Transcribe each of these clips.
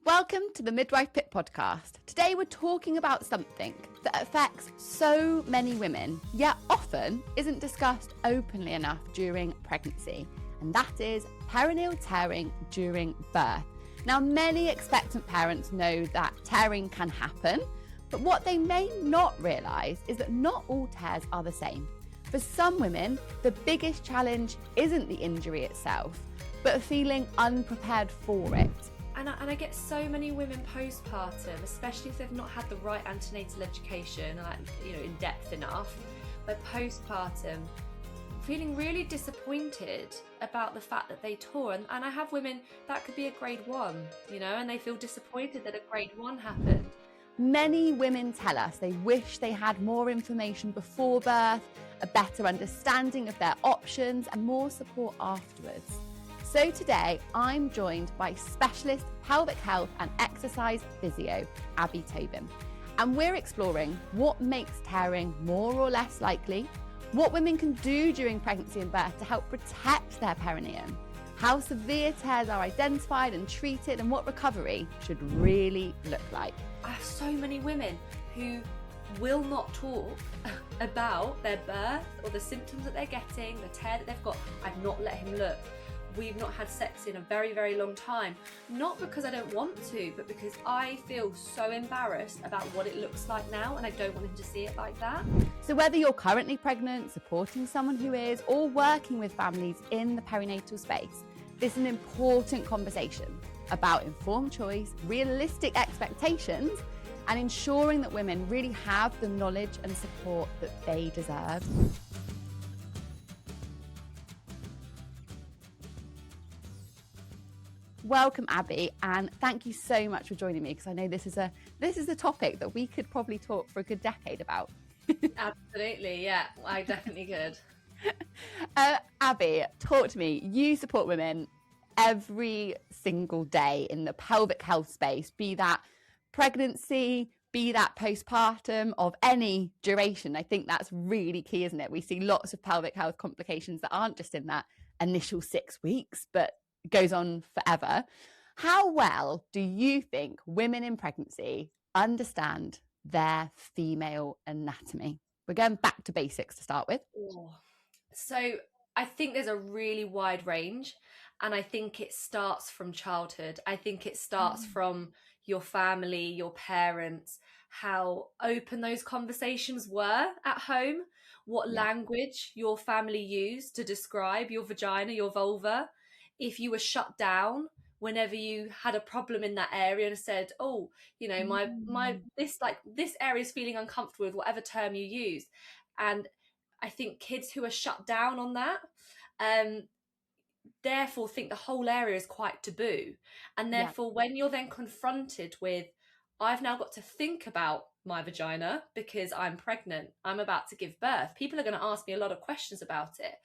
Welcome to the Midwife Pip podcast. Today we're talking about something that affects so many women, yet often isn't discussed openly enough during pregnancy, and that is perineal tearing during birth. Now, many expectant parents know that tearing can happen, but what they may not realise is that not all tears are the same. For some women, the biggest challenge isn't the injury itself, but feeling unprepared for it. And I get so many women postpartum, especially if they've not had the right antenatal education, in depth enough, but postpartum, feeling really disappointed about the fact that they tore. And I have women that could be a grade 1, and they feel disappointed that a grade 1 happened. Many women tell us they wish they had more information before birth, a better understanding of their options, and more support afterwards. So today, I'm joined by specialist pelvic health and exercise physio, Aby Tobin. And we're exploring what makes tearing more or less likely, what women can do during pregnancy and birth to help protect their perineum, how severe tears are identified and treated, and what recovery should really look like. I have so many women who will not talk about their birth or the symptoms that they're getting, the tear that they've got. I've not let him look. We've not had sex in a very, very long time. Not because I don't want to, but because I feel so embarrassed about what it looks like now, and I don't want him to see it like that. So whether you're currently pregnant, supporting someone who is, or working with families in the perinatal space, this is an important conversation about informed choice, realistic expectations, and ensuring that women really have the knowledge and support that they deserve. Welcome, Aby, and thank you so much for joining me, because I know this is a topic that we could probably talk for a good decade about. Absolutely, yeah, I definitely could. Aby, talk to me. You support women every single day in the pelvic health space, be that pregnancy, be that postpartum, of any duration. I think that's really key, isn't it? We see lots of pelvic health complications that aren't just in that initial 6 weeks, but goes on forever. How well do you think women in pregnancy understand their female anatomy? We're going back to basics to start with. So I think there's a really wide range, and I think it starts from childhood. I think it starts from your family, your parents, how open those conversations were at home, what language your family used to describe your vagina, your vulva. If you were shut down whenever you had a problem in that area and said, this area is feeling uncomfortable with whatever term you use. And I think kids who are shut down on that, therefore think the whole area is quite taboo. And therefore, when you're then confronted with, I've now got to think about my vagina because I'm pregnant, I'm about to give birth, people are going to ask me a lot of questions about it.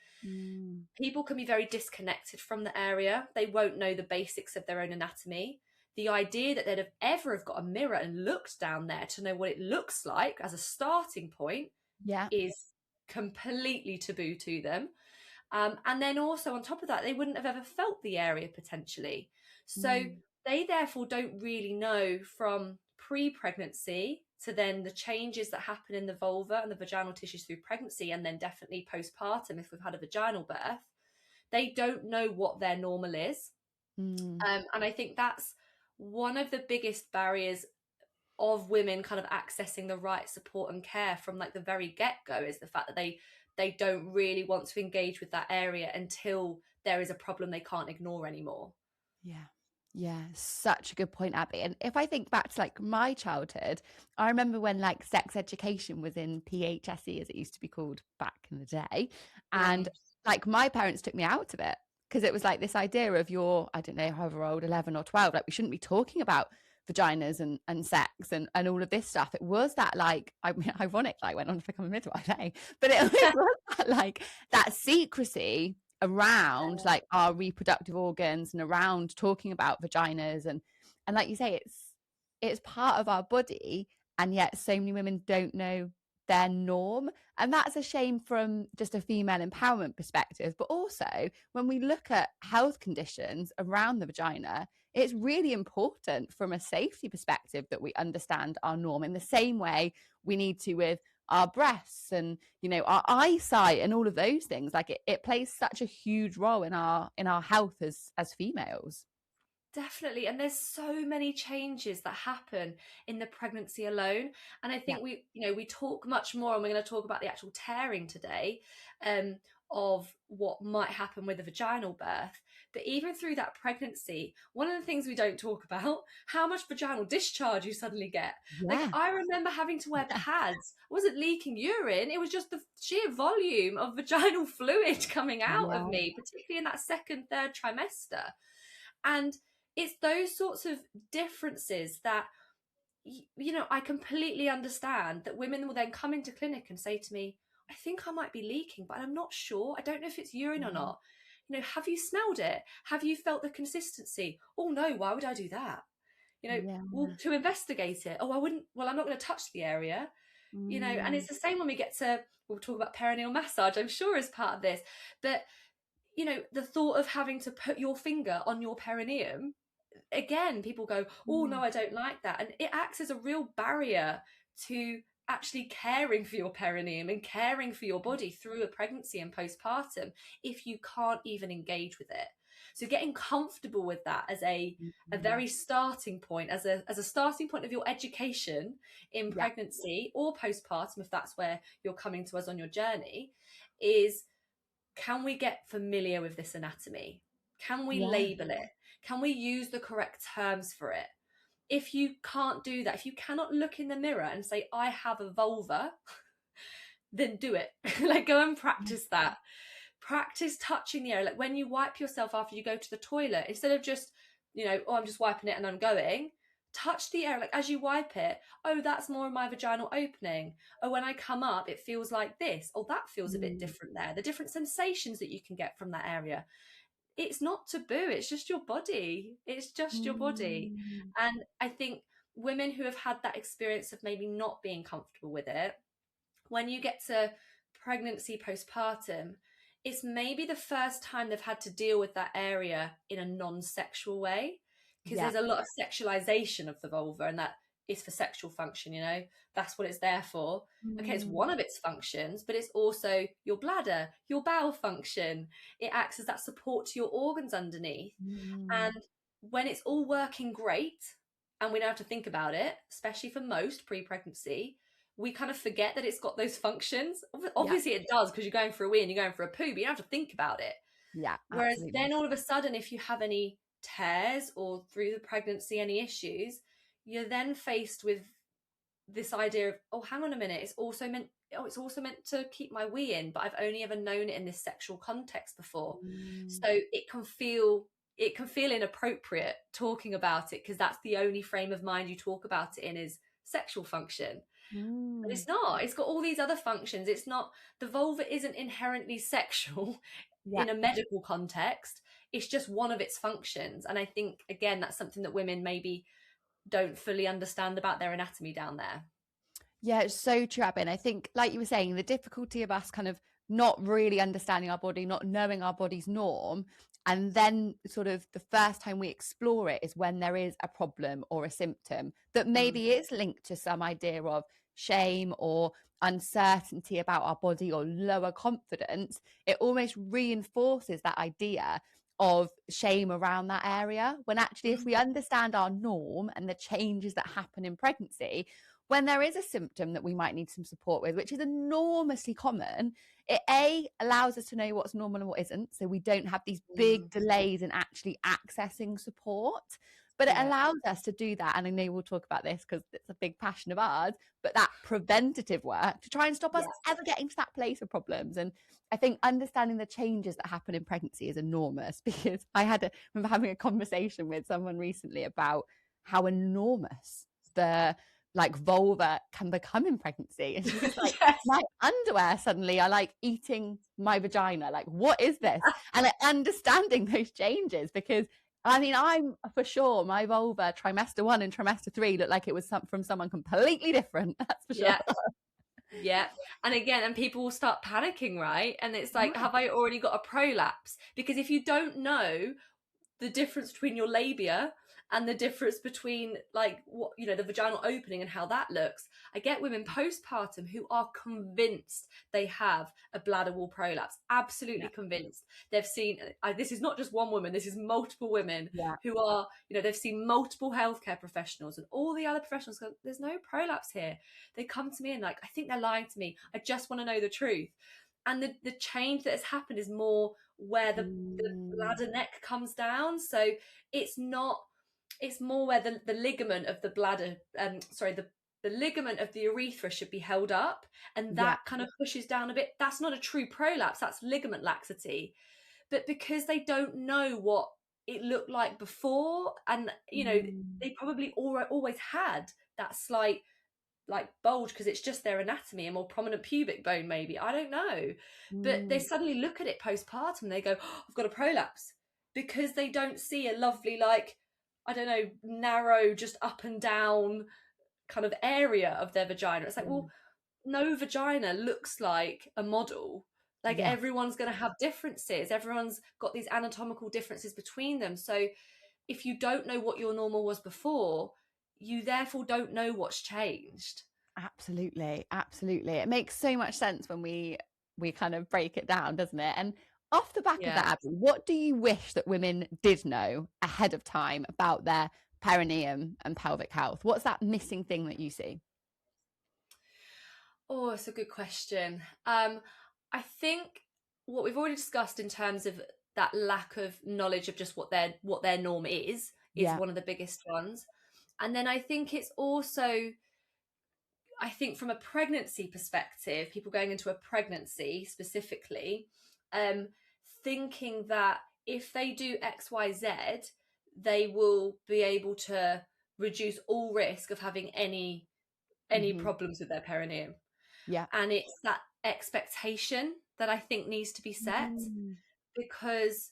People can be very disconnected from the area. They won't know the basics of their own anatomy. The idea that they'd have ever have got a mirror and looked down there to know what it looks like as a starting point is completely taboo to them. And then also on top of that, they wouldn't have ever felt the area potentially. So they therefore don't really know from pre-pregnancy to then the changes that happen in the vulva and the vaginal tissues through pregnancy, and then definitely postpartum if we've had a vaginal birth. They don't know what their normal is. And I think that's one of the biggest barriers of women kind of accessing the right support and care from like the very get-go, is the fact that they don't really want to engage with that area until there is a problem they can't ignore anymore. Yeah, such a good point, Aby. And if I think back to like my childhood, I remember when like sex education was in PHSE, as it used to be called back in the day. And like my parents took me out of it because it was like this idea of you're, I don't know, however old, 11 or 12, like we shouldn't be talking about vaginas and sex and all of this stuff. It was that like, I mean, ironic, I went on to become a midwife, but it was that like that secrecy around like our reproductive organs and around talking about vaginas and like you say, it's part of our body, and yet so many women don't know their norm. And that's a shame from just a female empowerment perspective, but also when we look at health conditions around the vagina, it's really important from a safety perspective that we understand our norm in the same way we need to with our breasts and, you know, our eyesight and all of those things. Like it plays such a huge role in our health as females. Definitely. And there's so many changes that happen in the pregnancy alone. And I Yeah. think we talk much more, and we're going to talk about the actual tearing today, of what might happen with a vaginal birth. But even through that pregnancy, one of the things we don't talk about, how much vaginal discharge you suddenly get. Like, Yeah. I remember having to wear pads. I wasn't leaking urine. It was just the sheer volume of vaginal fluid coming out of me, particularly in that second, third trimester. And it's those sorts of differences that, you know, I completely understand that women will then come into clinic and say to me, I think I might be leaking, but I'm not sure. I don't know if it's urine or not. You know, have you smelled it? Have you felt the consistency? Oh no, why would I do that? You know, well, to investigate it. Oh, I wouldn't, well, I'm not going to touch the area. You know, and it's the same when we get to, we'll talk about perineal massage, I'm sure, as part of this. But, you know, the thought of having to put your finger on your perineum, again, people go, oh no, I don't like that. And it acts as a real barrier to actually caring for your perineum and caring for your body through a pregnancy and postpartum if you can't even engage with it. So getting comfortable with that as a very starting point, as a starting point of your education in pregnancy or postpartum, if that's where you're coming to us on your journey, is, can we get familiar with this anatomy? Can we label it? Can we use the correct terms for it? If you can't do that, if you cannot look in the mirror and say, I have a vulva, then do it. Like, go and practice that. Practice touching the area. Like, when you wipe yourself after you go to the toilet, instead of just, you know, oh, I'm just wiping it and I'm going, touch the area. Like, as you wipe it, oh, that's more of my vaginal opening. Oh, when I come up, it feels like this. Oh, that feels a bit different there. The different sensations that you can get from that area. It's not taboo. It's just your body. It's just your body. And I think women who have had that experience of maybe not being comfortable with it, when you get to pregnancy, postpartum, it's maybe the first time they've had to deal with that area in a non-sexual way, because there's a lot of sexualization of the vulva, and that is for sexual function, you know, that's what it's there for. Okay, it's one of its functions, but it's also your bladder, your bowel function. It acts as that support to your organs underneath. And when it's all working great, and we don't have to think about it, especially for most pre-pregnancy, we kind of forget that it's got those functions. Obviously it does, because you're going for a wee and you're going for a poo, but you don't have to think about it. Whereas then all of a sudden, if you have any tears or through the pregnancy any issues, you're then faced with this idea of, oh, hang on a minute, it's also meant to keep my wee in, but I've only ever known it in this sexual context before. So it can feel inappropriate talking about it, because that's the only frame of mind you talk about it in, is sexual function. But it's not. It's got all these other functions. It's not, the vulva isn't inherently sexual in a medical context. It's just one of its functions. And I think, again, that's something that women maybe don't fully understand about their anatomy down there. Yeah, it's so true, Abby. And I think, like you were saying, the difficulty of us kind of not really understanding our body, not knowing our body's norm, and then sort of the first time we explore it is when there is a problem or a symptom that maybe is linked to some idea of shame or uncertainty about our body or lower confidence. It almost reinforces that idea of shame around that area, when actually if we understand our norm and the changes that happen in pregnancy, when there is a symptom that we might need some support with, which is enormously common, it allows us to know what's normal and what isn't, so we don't have these big delays in actually accessing support. But it allows us to do that, and I know we'll talk about this because it's a big passion of ours, but that preventative work to try and stop us ever getting to that place of problems. And I think understanding the changes that happen in pregnancy is enormous, because remember having a conversation with someone recently about how enormous the vulva can become in pregnancy, and she was like, my underwear suddenly are like eating my vagina, like what is this? And like understanding those changes, because I mean, I'm for sure my vulva trimester 1 and trimester 3 looked like it was from someone completely different. That's for sure. Yeah. And again, and people will start panicking, right? And it's like, have I already got a prolapse? Because if you don't know the difference between your labia and the difference between like what, you know, the vaginal opening and how that looks. I get women postpartum who are convinced they have a bladder wall prolapse, absolutely convinced. They've seen, this is not just one woman, this is multiple women who are, you know, they've seen multiple healthcare professionals and all the other professionals go, there's no prolapse here. They come to me and like, I think they're lying to me. I just want to know the truth. And the change that has happened is more where the bladder neck comes down. So it's more where the ligament of the bladder, the ligament of the urethra should be held up, and that kind of pushes down a bit. That's not a true prolapse, that's ligament laxity. But because they don't know what it looked like before, and you know, they probably always had that slight like bulge because it's just their anatomy, a more prominent pubic bone maybe, I don't know, but they suddenly look at it postpartum, they go, oh, I've got a prolapse, because they don't see a lovely, like, I don't know, narrow, just up and down kind of area of their vagina. It's like, well, no vagina looks like a model. Like everyone's going to have differences, everyone's got these anatomical differences between them. So if you don't know what your normal was before, you therefore don't know what's changed. Absolutely. It makes so much sense when we kind of break it down, doesn't it? And off the back of that, Aby, what do you wish that women did know ahead of time about their perineum and pelvic health? What's that missing thing that you see? Oh, it's a good question. I think what we've already discussed in terms of that lack of knowledge of just what their norm is one of the biggest ones. And then I think it's also, I think from a pregnancy perspective, people going into a pregnancy specifically, thinking that if they do XYZ, they will be able to reduce all risk of having any problems with their perineum. And it's that expectation that I think needs to be set, because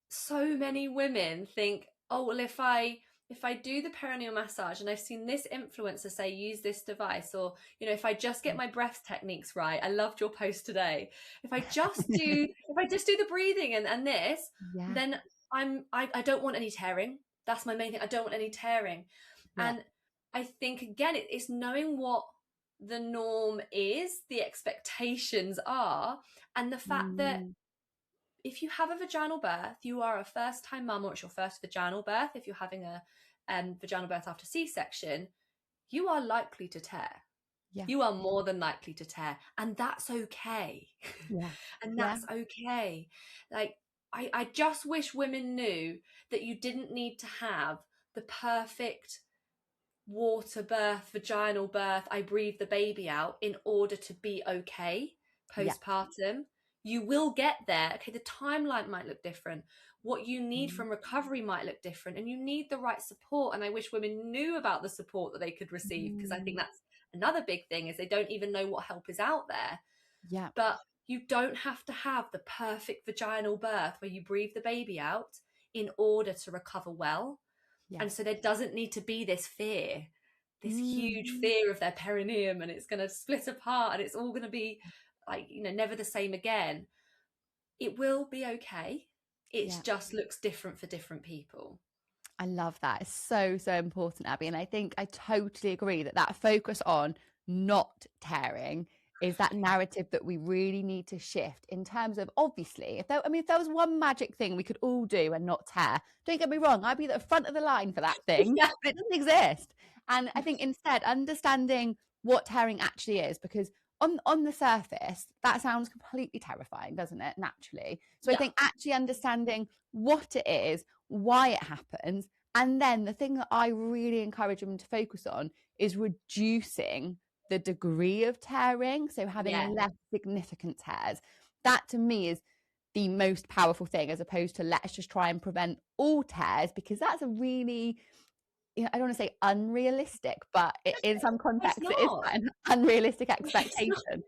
so many women think, oh, well, if I do the perineal massage, and I've seen this influencer say use this device, or, you know, if I just get my breath techniques right, I loved your post today, if I just do the breathing and this, then I don't want any tearing. That's my main thing. I don't want any tearing. And I think again it's knowing what the norm is, the expectations are, and the fact that if you have a vaginal birth, you are a first-time mum, or it's your first vaginal birth. If you're having a vaginal birth after C-section, you are likely to tear. You are more than likely to tear, and that's okay. And that's okay. Like, I just wish women knew that you didn't need to have the perfect water birth, vaginal birth, I breathe the baby out in order to be okay postpartum. You will get there. Okay, the timeline might look different. What you need from recovery might look different, and you need the right support. And I wish women knew about the support that they could receive, because I think that's another big thing, is they don't even know what help is out there. But you don't have to have the perfect vaginal birth where you breathe the baby out in order to recover well. And so there doesn't need to be this fear, this huge fear of their perineum, and it's going to split apart and it's all going to be like, you know, never the same again. It will be okay. It just looks different for different people. I love that. It's so, so important, Aby. And I think I totally agree that focus on not tearing is that narrative that we really need to shift, in terms of, obviously, if there was one magic thing we could all do and not tear, don't get me wrong, I'd be at the front of the line for that thing, but it doesn't exist. And I think instead, understanding what tearing actually is, because on the surface, that sounds completely terrifying, doesn't it, naturally? So I think actually understanding what it is, why it happens, and then the thing that I really encourage women to focus on is reducing the degree of tearing, so having less significant tears. That to me is the most powerful thing, as opposed to let's just try and prevent all tears, because that's a really, you know, I don't want to say unrealistic, but in some contexts it is an unrealistic expectation.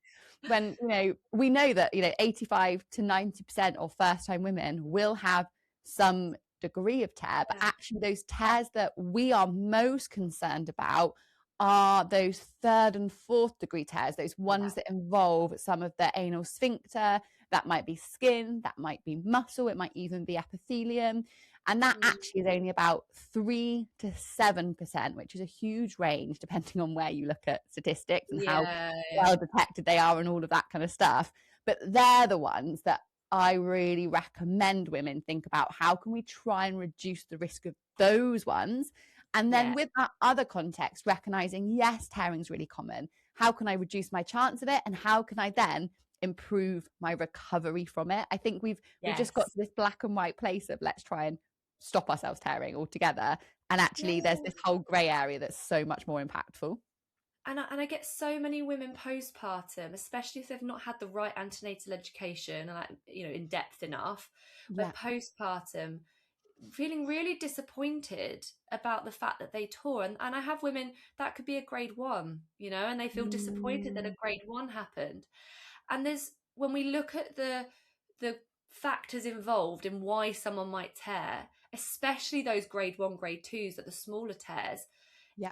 When, you know, we know that, you know, 85 to 90% of first time women will have some degree of tear, but actually those tears that we are most concerned about are those third and fourth degree tears, those ones that involve some of the anal sphincter. That might be skin, that might be muscle, it might even be epithelium. And that actually is only about 3 to 7%, which is a huge range depending on where you look at statistics and how well detected they are and all of that kind of stuff. But they're the ones that I really recommend women think about. How can we try and reduce the risk of those ones? And then with that other context, recognizing, yes, tearing is really common. How can I reduce my chance of it? And how can I then improve my recovery from it? I think we've just got to this black and white place of let's try and stop ourselves tearing altogether. And actually there's this whole grey area that's so much more impactful. And I get so many women postpartum, especially if they've not had the right antenatal education and, in depth enough, but postpartum, feeling really disappointed about the fact that they tore. And I have women that could be a grade 1, and they feel disappointed that a grade 1 happened. And when we look at the factors involved in why someone might tear, especially those grade 1, grade 2s, that the smaller tears,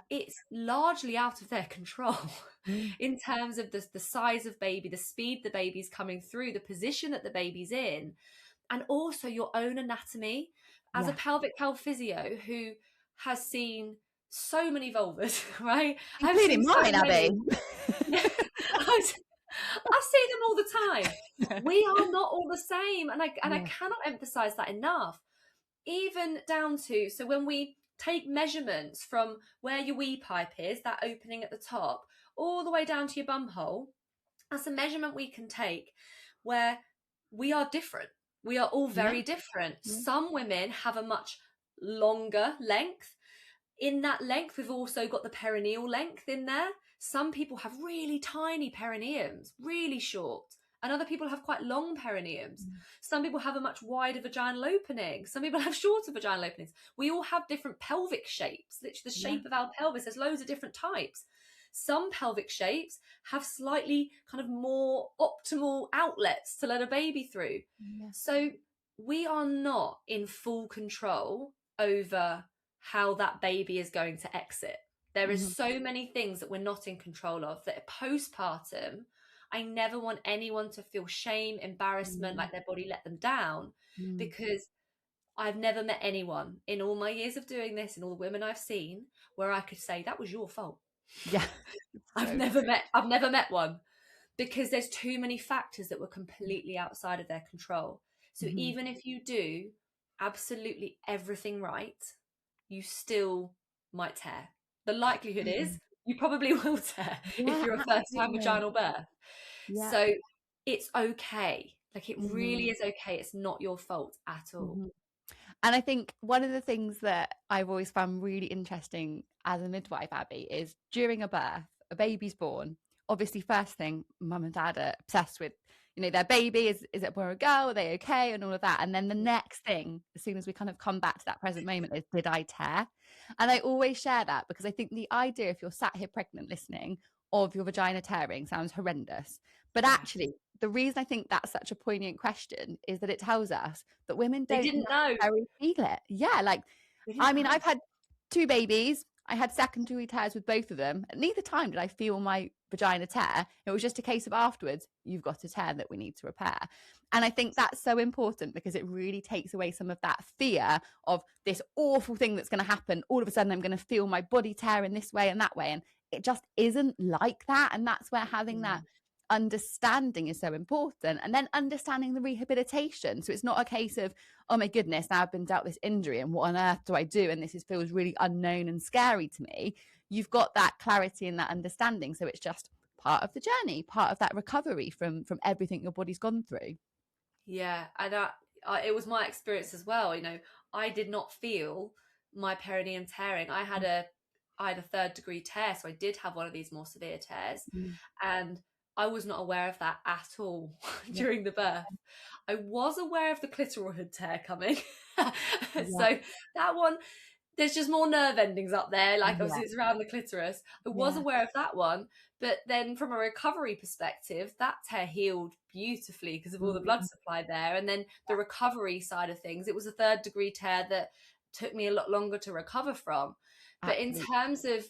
it's largely out of their control in terms of the size of baby, the speed the baby's coming through, the position that the baby's in, and also your own anatomy. As a pelvic health physio who has seen so many vulvas, right? Including mine, Aby. I see them all the time. We are not all the same. And I cannot emphasize that enough. Even down to, so when we take measurements from where your wee pipe is, that opening at the top, all the way down to your bum hole, that's a measurement we can take where we are different. We are all very different. Some women have a much longer length. In that length, we've also got the perineal length in there. Some people have really tiny perineums, really short, and other people have quite long perineums. Some people have a much wider vaginal opening. Some people have shorter vaginal openings. We all have different pelvic shapes, literally the shape of our pelvis. There's loads of different types. Some pelvic shapes have slightly kind of more optimal outlets to let a baby through. So we are not in full control over how that baby is going to exit. There is so many things that we're not in control of, that postpartum, I never want anyone to feel shame, embarrassment, like their body let them down, because I've never met anyone in all my years of doing this and all the women I've seen where I could say that was your fault. I've never met one, because there's too many factors that were completely outside of their control. So even if you do absolutely everything right, you still might tear. The likelihood is you probably will tear if you're a first-time vaginal birth. So it's okay. Like, it really is okay. It's not your fault at all. And I think one of the things that I've always found really interesting as a midwife, Aby, is during a birth, a baby's born. Obviously, first thing, mum and dad are obsessed with, their baby. Is it a boy or a girl? Are they okay? And all of that. And then the next thing, as soon as we kind of come back to that present moment, is, did I tear? And I always share that because I think the idea, if you're sat here pregnant listening, of your vagina tearing sounds horrendous. But actually, the reason I think that's such a poignant question is that it tells us that women don't necessarily feel it. I've had 2 babies. I had secondary tears with both of them. At neither time did I feel my vagina tear. It was just a case of afterwards, you've got a tear that we need to repair. And I think that's so important because it really takes away some of that fear of this awful thing that's going to happen. All of a sudden, I'm going to feel my body tear in this way and that way. And it just isn't like that. And that's where having that understanding is so important, and then understanding the rehabilitation. So it's not a case of, oh my goodness, now I've been dealt this injury and what on earth do I do, and feels really unknown and scary to me. You've got that clarity and that understanding, so it's just part of the journey, part of that recovery from everything your body's gone through. And it was my experience as well. I did not feel my perineum tearing. I had a 3rd degree tear, so I did have one of these more severe tears, and I was not aware of that at all during the birth. I was aware of the clitoral hood tear coming. So that one, there's just more nerve endings up there. Obviously it's around the clitoris. I was aware of that one. But then from a recovery perspective, that tear healed beautifully because of all the blood supply there. And then the recovery side of things, it was a 3rd degree tear that took me a lot longer to recover from. But in terms of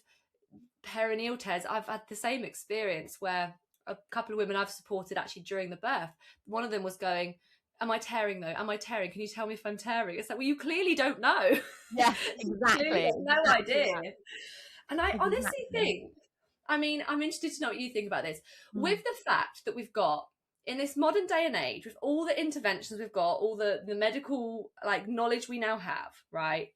perineal tears, I've had the same experience where a couple of women I've supported actually during the birth, one of them was going, am I tearing though? Am I tearing? Can you tell me if I'm tearing? It's like, well, you clearly don't know. Yeah, You clearly exactly. have no idea. And I honestly Exactly. think, I mean, I'm interested to know what you think about this. Mm. With the fact that we've got, in this modern day and age, with all the interventions we've got, all the medical like knowledge we now have, right?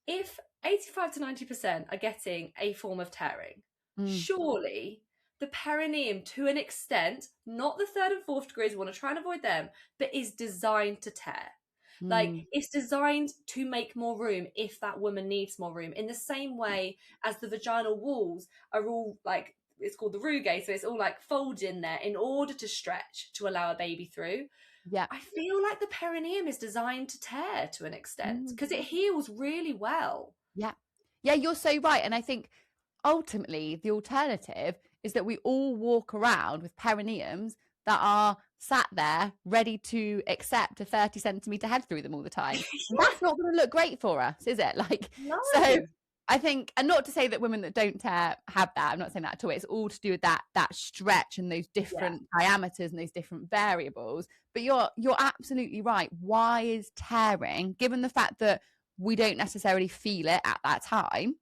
If 85 to 90% are getting a form of tearing, surely the perineum, to an extent, not the third and fourth degrees, we want to try and avoid them, but is designed to tear. Like, it's designed to make more room if that woman needs more room, in the same way as the vaginal walls are all like, it's called the rugae, so it's all like folded in there in order to stretch to allow a baby through. Yeah. I feel like the perineum is designed to tear to an extent because it heals really well. Yeah. Yeah, you're so right. And I think ultimately the alternative is that we all walk around with perineums that are sat there ready to accept a 30 centimeter head through them all the time. And that's not going to look great for us, is it? Like, No. So I think, and not to say that women that don't tear have that, I'm not saying that at all. It's all to do with that stretch and those different diameters and those different variables. But you're absolutely right. Why is tearing, given the fact that we don't necessarily feel it at that time,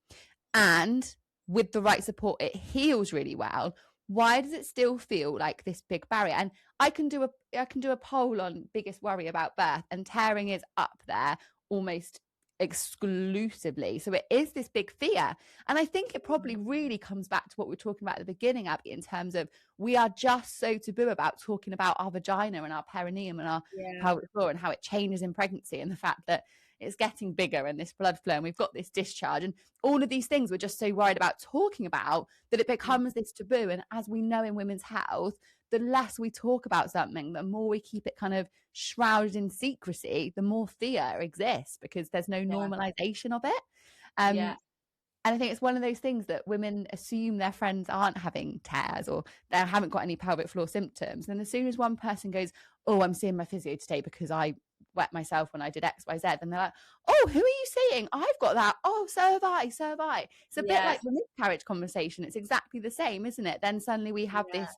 and with the right support it heals really well, why does it still feel like this big barrier? And I can do a poll on biggest worry about birth, and tearing is up there almost exclusively. So it is this big fear. And I think it probably really comes back to what we were talking about at the beginning, Aby, in terms of we are just so taboo about talking about our vagina and our perineum and our pelvic floor and how it changes in pregnancy, and the fact that it's getting bigger and this blood flow and we've got this discharge and all of these things we're just so worried about talking about that it becomes this taboo. And as we know in women's health, the less we talk about something, the more we keep it kind of shrouded in secrecy, the more fear exists because there's no normalization of it. And I think it's one of those things that women assume their friends aren't having tears or they haven't got any pelvic floor symptoms. And as soon as one person goes, oh, I'm seeing my physio today because I wet myself when I did X, Y, Z, and they're like, oh, who are you seeing? I've got that. Oh, so have I. It's a bit like the miscarriage conversation. It's exactly the same, isn't it? Then suddenly we have this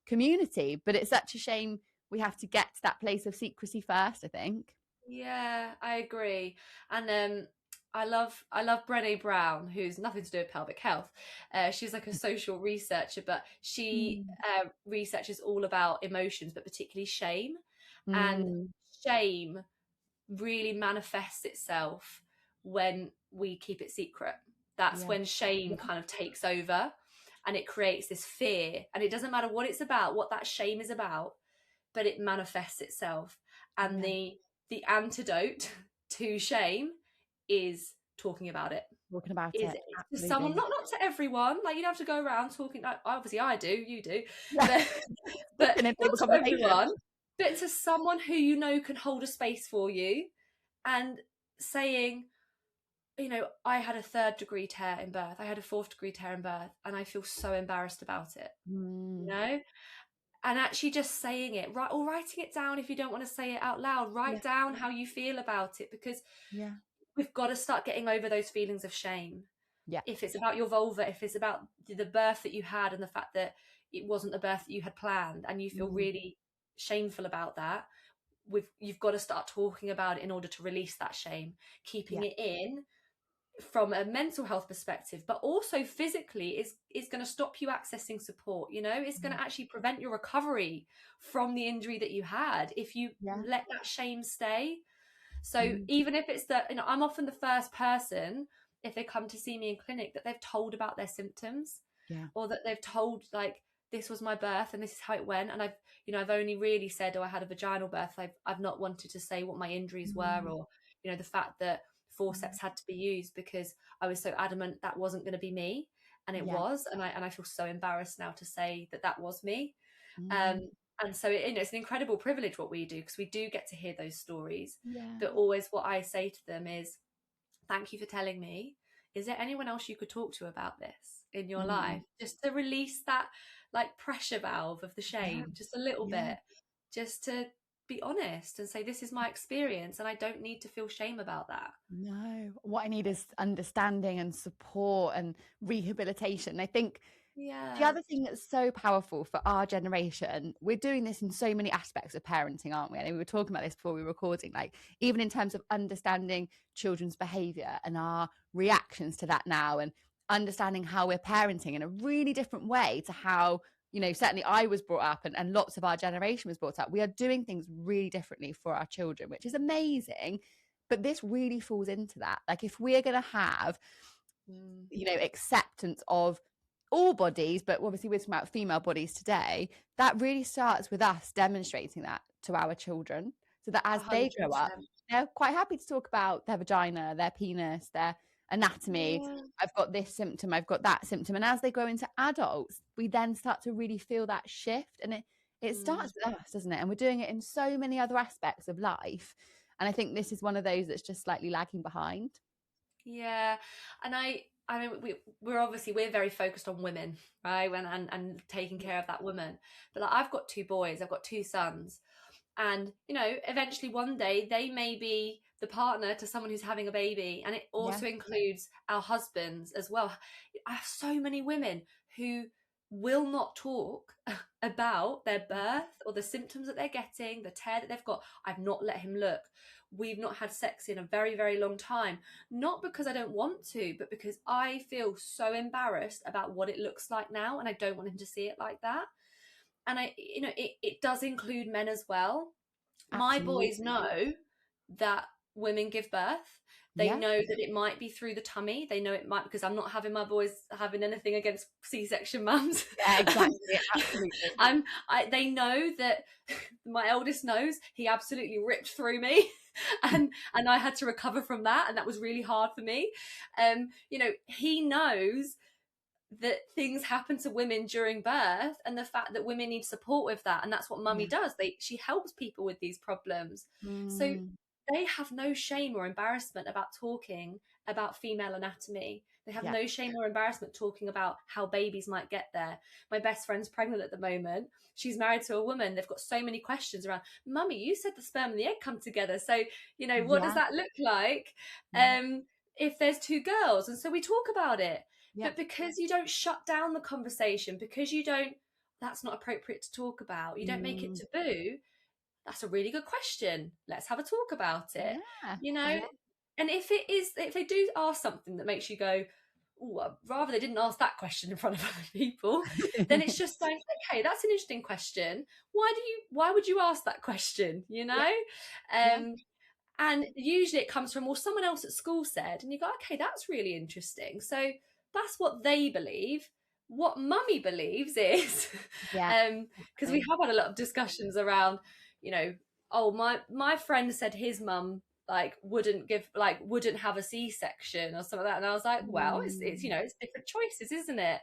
community, but it's such a shame we have to get to that place of secrecy first, I think. Yeah, I agree. And I love Brené Brown, who's nothing to do with pelvic health. She's like a social researcher, but she researches all about emotions, but particularly shame. And shame really manifests itself when we keep it secret. That's when shame kind of takes over, and it creates this fear. And it doesn't matter what it's about, what that shame is about, but it manifests itself. And the antidote to shame is talking about it. To someone, not to everyone. Like, you don't have to go around talking. Obviously, I do. You do. But not to everyone. But to someone who you know can hold a space for you, and saying, you know, I had a 3rd degree tear in birth. I had a 4th degree tear in birth, and I feel so embarrassed about it. You know. And actually just saying it, right, or writing it down if you don't want to say it out loud. Write down how you feel about it, because we've got to start getting over those feelings of shame. If it's about your vulva, if it's about the birth that you had and the fact that it wasn't the birth that you had planned and you feel really shameful about that, you've got to start talking about it in order to release that shame. Keeping it in from a mental health perspective, but also physically, is going to stop you accessing support. You know, it's going to actually prevent your recovery from the injury that you had if you let that shame stay. So even if it's that, you know, I'm often the first person, if they come to see me in clinic, that they've told about their symptoms, or that they've told, like, this was my birth and this is how it went. And I've only really said, oh, I had a vaginal birth. I've not wanted to say what my injuries were, or, you know, the fact that forceps had to be used, because I was so adamant that wasn't going to be me, and it was, and I feel so embarrassed now to say that was me. And so it's an incredible privilege what we do, because we do get to hear those stories. But always what I say to them is, thank you for telling me. Is there anyone else you could talk to about this in your life, just to release that, like, pressure valve of the shame just a little bit, just to be honest and say, this is my experience and I don't need to feel shame about that. No, what I need is understanding and support and rehabilitation. I think The other thing that's so powerful for our generation, we're doing this in so many aspects of parenting, aren't we? And we were talking about this before we were recording, like even in terms of understanding children's behavior and our reactions to that now, and understanding how we're parenting in a really different way to how, you know, certainly I was brought up, and lots of our generation was brought up. We are doing things really differently for our children, which is amazing. But this really falls into that. Like if we're going to have, you know, acceptance of all bodies, but obviously we're talking about female bodies today, that really starts with us demonstrating that to our children, so that as 100%. they grow up, they're quite happy to talk about their vagina, their penis, their anatomy. I've got this symptom, I've got that symptom. And as they grow into adults, we then start to really feel that shift. And it starts with us, doesn't it? And we're doing it in so many other aspects of life. And I think this is one of those that's just slightly lagging behind. Yeah. And I mean, we're very focused on women, right? And taking care of that woman. But like, I've got 2 boys, I've got 2 sons. And, you know, eventually one day they may be the partner to someone who's having a baby. And it also includes our husbands as well. I have so many women who will not talk about their birth or the symptoms that they're getting, the tear that they've got. I've not let him look. We've not had sex in a very, very long time. Not because I don't want to, but because I feel so embarrassed about what it looks like now, and I don't want him to see it like that. And it does include men as well. Absolutely. My boys know that women give birth. They know that it might be through the tummy. They know it might, because I'm not having my boys having anything against C-section mums. Yeah, exactly. Absolutely. They know that my eldest knows he absolutely ripped through me. And I had to recover from that, and that was really hard for me. He knows that things happen to women during birth, and the fact that women need support with that, and that's what mummy does. She helps people with these problems. So they have no shame or embarrassment about talking about female anatomy. They have no shame or embarrassment talking about how babies might get there. My best friend's pregnant at the moment. She's married to a woman. They've got so many questions around, Mummy, you said the sperm and the egg come together. So, what does that look like if there's 2 girls? And so we talk about it. But because you don't shut down the conversation, because you don't, that's not appropriate to talk about, you don't make it taboo, that's a really good question. Let's have a talk about it. And if they do ask something that makes you go, oh, rather they didn't ask that question in front of other people, then it's just like, okay, that's an interesting question. Why would you ask that question? And usually it comes from, well, someone else at school said, and you go, okay, that's really interesting. So that's what they believe. What mummy believes is, because we have had a lot of discussions around, my friend said his mum wouldn't have a C-section or something like that, and I was like, well, it's different choices, isn't it?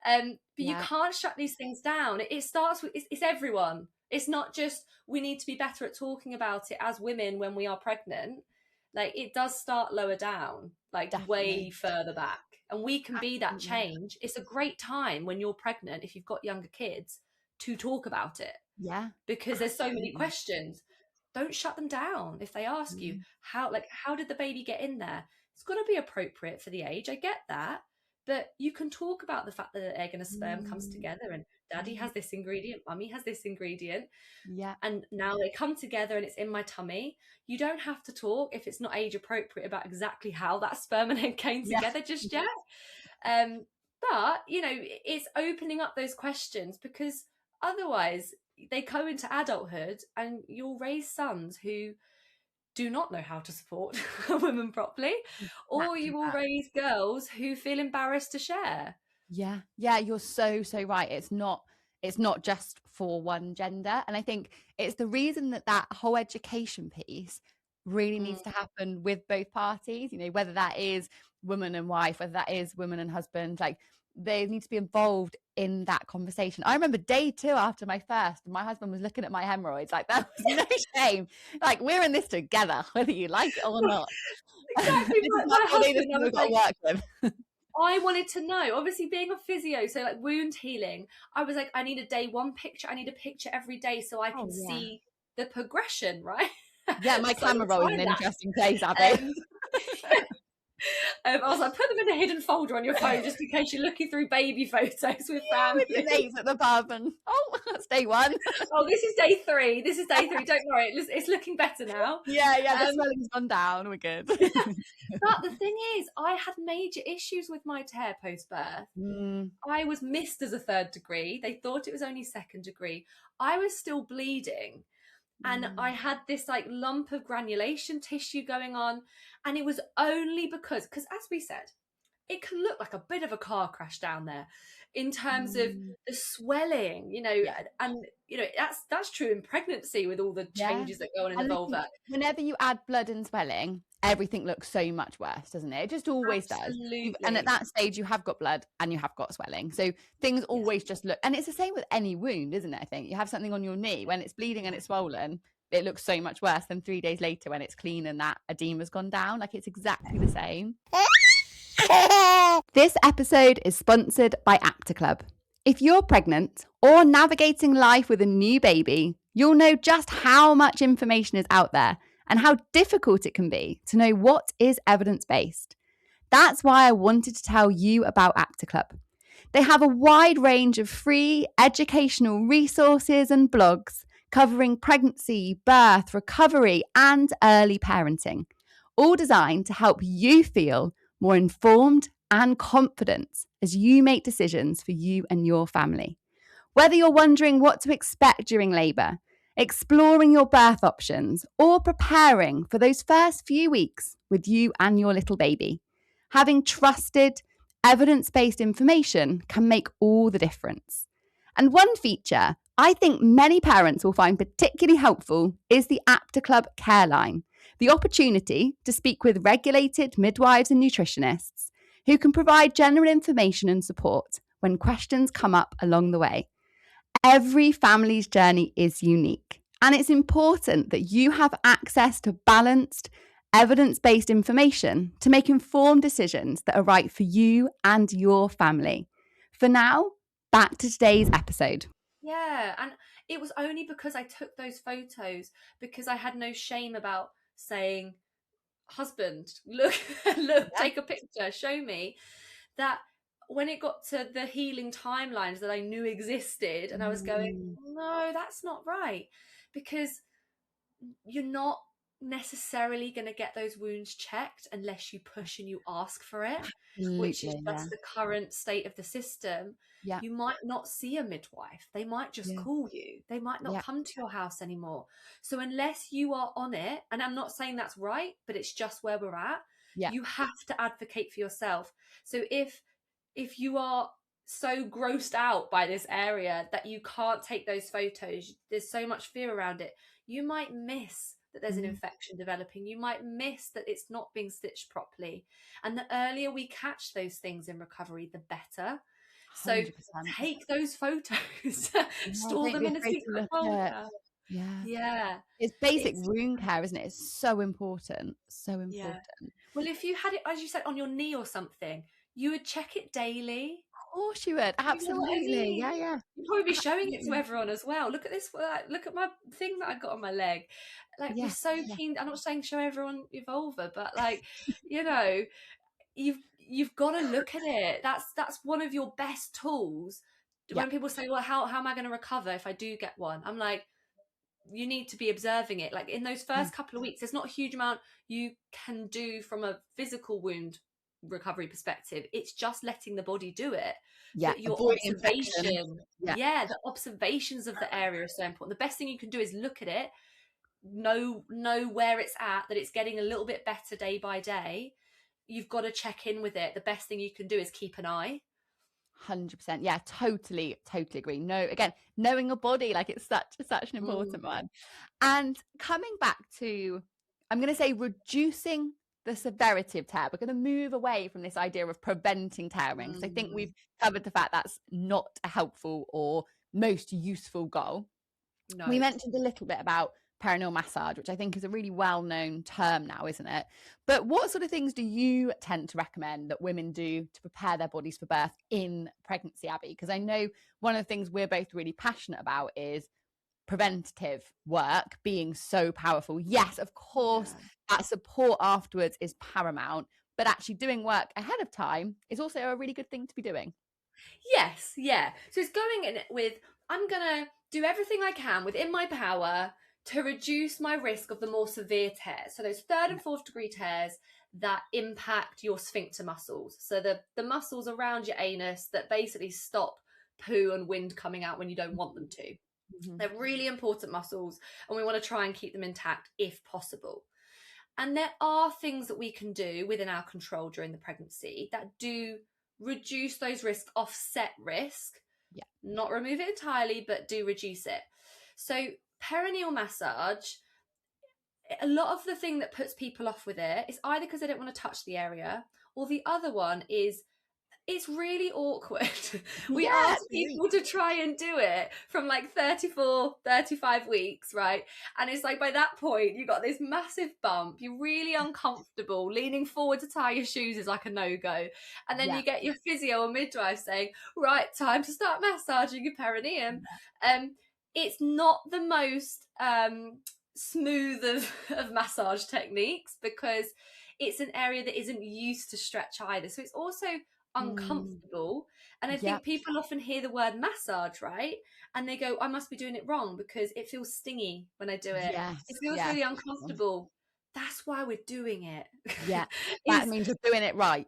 But you can't shut these things down. It starts with it's everyone. It's not just we need to be better at talking about it as women when we are pregnant. Like, it does start lower down, way further back. And we can be that change. It's a great time when you're pregnant, if you've got younger kids, to talk about it. Yeah. Because there's so many questions. Don't shut them down. If they ask you, how did the baby get in there? It's got to be appropriate for the age. I get that. But you can talk about the fact that an egg and a sperm comes together, and daddy has this ingredient, mummy has this ingredient. Yeah. And now they come together and it's in my tummy. You don't have to talk, if it's not age appropriate, about exactly how that sperm and egg came together just yet. But, it's opening up those questions, because otherwise they go into adulthood and you'll raise sons who do not know how to support a woman properly, or you will raise girls who feel embarrassed to share. Yeah, you're so right. It's not just for one gender, and I think it's the reason that whole education piece really needs to happen with both parties. Whether that is woman and wife, whether that is woman and husband, they need to be involved in that conversation. I remember day 2 after my first, my husband was looking at my hemorrhoids like, there was no shame. We're in this together, whether you like it or not. Exactly. My husband, I wanted to know, obviously being a physio, so wound healing, I was like, I need a day 1 picture. I need a picture every day so I can see the progression, right? Yeah, my camera roll in an interesting place, Aby. I was like, put them in a hidden folder on your phone just in case you're looking through baby photos with family. With your mates at the pub and, that's day one. Oh, this is day 3. This is day 3. Don't worry, it's looking better now. Yeah, the swelling's gone down. We're good. But the thing is, I had major issues with my tear post-birth. I was missed as a 3rd degree. They thought it was only 2nd degree. I was still bleeding. And I had this like lump of granulation tissue going on. And it was only because as we said, it can look like a bit of a car crash down there in terms of the swelling, you know, and you know, that's true in pregnancy with all the changes that go on in the vulva. Whenever you add blood and swelling, everything looks so much worse, doesn't it? It just always does. And at that stage, you have got blood and you have got swelling. So things always just look, and it's the same with any wound, isn't it? I think you have something on your knee, when it's bleeding and it's swollen, it looks so much worse than 3 days later when it's clean and that edema's gone down. Like, it's exactly the same. This episode is sponsored by Apta Club. If you're pregnant or navigating life with a new baby, you'll know just how much information is out there and how difficult it can be to know what is evidence-based. That's why I wanted to tell you about Apta Club. They have a wide range of free educational resources and blogs covering pregnancy, birth, recovery, and early parenting, all designed to help you feel more informed and confident as you make decisions for you and your family. Whether you're wondering what to expect during labour, exploring your birth options, or preparing for those first few weeks with you and your little baby, having trusted, evidence-based information can make all the difference. And one feature I think many parents will find particularly helpful is the Apta Club Care Line, the opportunity to speak with regulated midwives and nutritionists who can provide general information and support when questions come up along the way. Every family's journey is unique, and it's important that you have access to balanced, evidence-based information to make informed decisions that are right for you and your family. For now, back to today's episode. Yeah, and it was only because I took those photos, because I had no shame about saying, husband, look, take a picture, show me, that when it got to the healing timelines that I knew existed, and I was going, no, that's not right, because you're not necessarily going to get those wounds checked unless you push and you ask for it, which is just the current state of the system. You might not see a midwife. They might just call you. They might not come to your house anymore. So unless you are on it, and I'm not saying that's right, but it's just where we're at, you have to advocate for yourself. So if you are so grossed out by this area that you can't take those photos, there's so much fear around it, you might miss that there's an infection developing. You might miss that it's not being stitched properly. And the earlier we catch those things in recovery, the better. 100%. So take those photos, store them in a secret folder. Yeah. It's basic wound care, isn't it? It's so important. So important. Well, if you had it, as you said, on your knee or something, you would check it daily. Of course you would. Absolutely. You know, you'd probably be showing it to everyone as well. Look at this. Look at my thing that I got on my leg. Like, we're so keen. I'm not saying show everyone your vulva, but like, you know, you've got to look at it. That's one of your best tools. When people say, well, how am I going to recover if I do get one? I'm like, you need to be observing it. Like, in those first couple of weeks, there's not a huge amount you can do from a physical wound recovery perspective. It's just letting the body do it. But your observation, the observations of the area are so important. The best thing you can do is look at it, know where it's at, that it's getting a little bit better day by day. You've got to check in with it. The best thing you can do is keep an eye. 100%. Yeah, totally agree. No, again, knowing your body, like, it's such an important one. And coming back to, I'm going to say, reducing the severity of tear. We're going to move away from this idea of preventing tearing, because I think we've covered the fact that's not a helpful or most useful goal. No. We mentioned a little bit about perineal massage, which I think is a really well-known term now, isn't it? But what sort of things do you tend to recommend that women do to prepare their bodies for birth in pregnancy, Aby? Because I know one of the things we're both really passionate about is preventative work being so powerful. Yes, of course, that support afterwards is paramount, but actually doing work ahead of time is also a really good thing to be doing. Yes, yeah. So it's going in with, I'm going to do everything I can within my power to reduce my risk of the more severe tears. So those third and fourth degree tears that impact your sphincter muscles. So the muscles around your anus that basically stop poo and wind coming out when you don't want them to. Mm-hmm. They're really important muscles, and we want to try and keep them intact if possible. And there are things that we can do within our control during the pregnancy that do reduce those risks, offset risk, not remove it entirely, but do reduce it. So perineal massage, a lot of the thing that puts people off with it is either because they don't want to touch the area, or the other one is it's really awkward. We ask people to try and do it from like 34, 35 weeks, right? And it's like by that point, you got this massive bump. You're really uncomfortable. Leaning forward to tie your shoes is like a no-go. And then you get your physio or midwife saying, right, time to start massaging your perineum. It's not the most smooth of massage techniques because it's an area that isn't used to stretch either. So it's also uncomfortable. And I think people often hear the word massage, right? And they go, I must be doing it wrong because it feels stingy when I do it. It feels really uncomfortable. That's why we're doing it. Yeah, that means you're doing it right.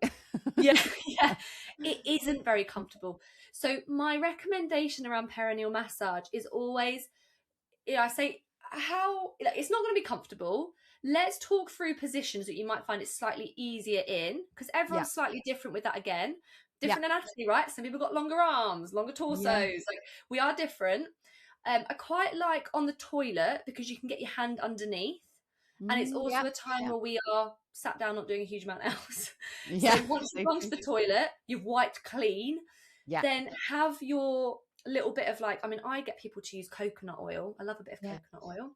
yeah. It isn't very comfortable. So my recommendation around perineal massage is always, I say, it's not going to be comfortable. Let's talk through positions that you might find it slightly easier in, because everyone's slightly different with that again. Different anatomy, right? Some people got longer arms, longer torsos. Like we are different. I quite like on the toilet because you can get your hand underneath. And it's also a time where we are sat down not doing a huge amount else. So once you've gone to the toilet, you've wiped clean, then have your little bit of like, I mean, I get people to use coconut oil. I love a bit of coconut oil.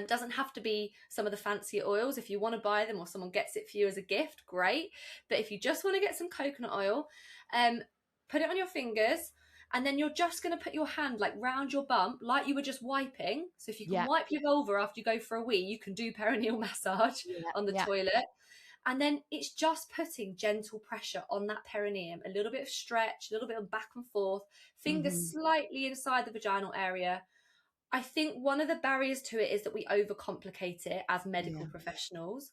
Doesn't have to be some of the fancier oils. If you want to buy them or someone gets it for you as a gift, great. But if you just want to get some coconut oil, put it on your fingers, and then you're just going to put your hand like round your bump like you were just wiping. So if you can wipe your vulva after you go for a wee, you can do perineal massage on the toilet. And then it's just putting gentle pressure on that perineum, a little bit of stretch, a little bit of back and forth, fingers slightly inside the vaginal area. I think one of the barriers to it is that we overcomplicate it as medical professionals.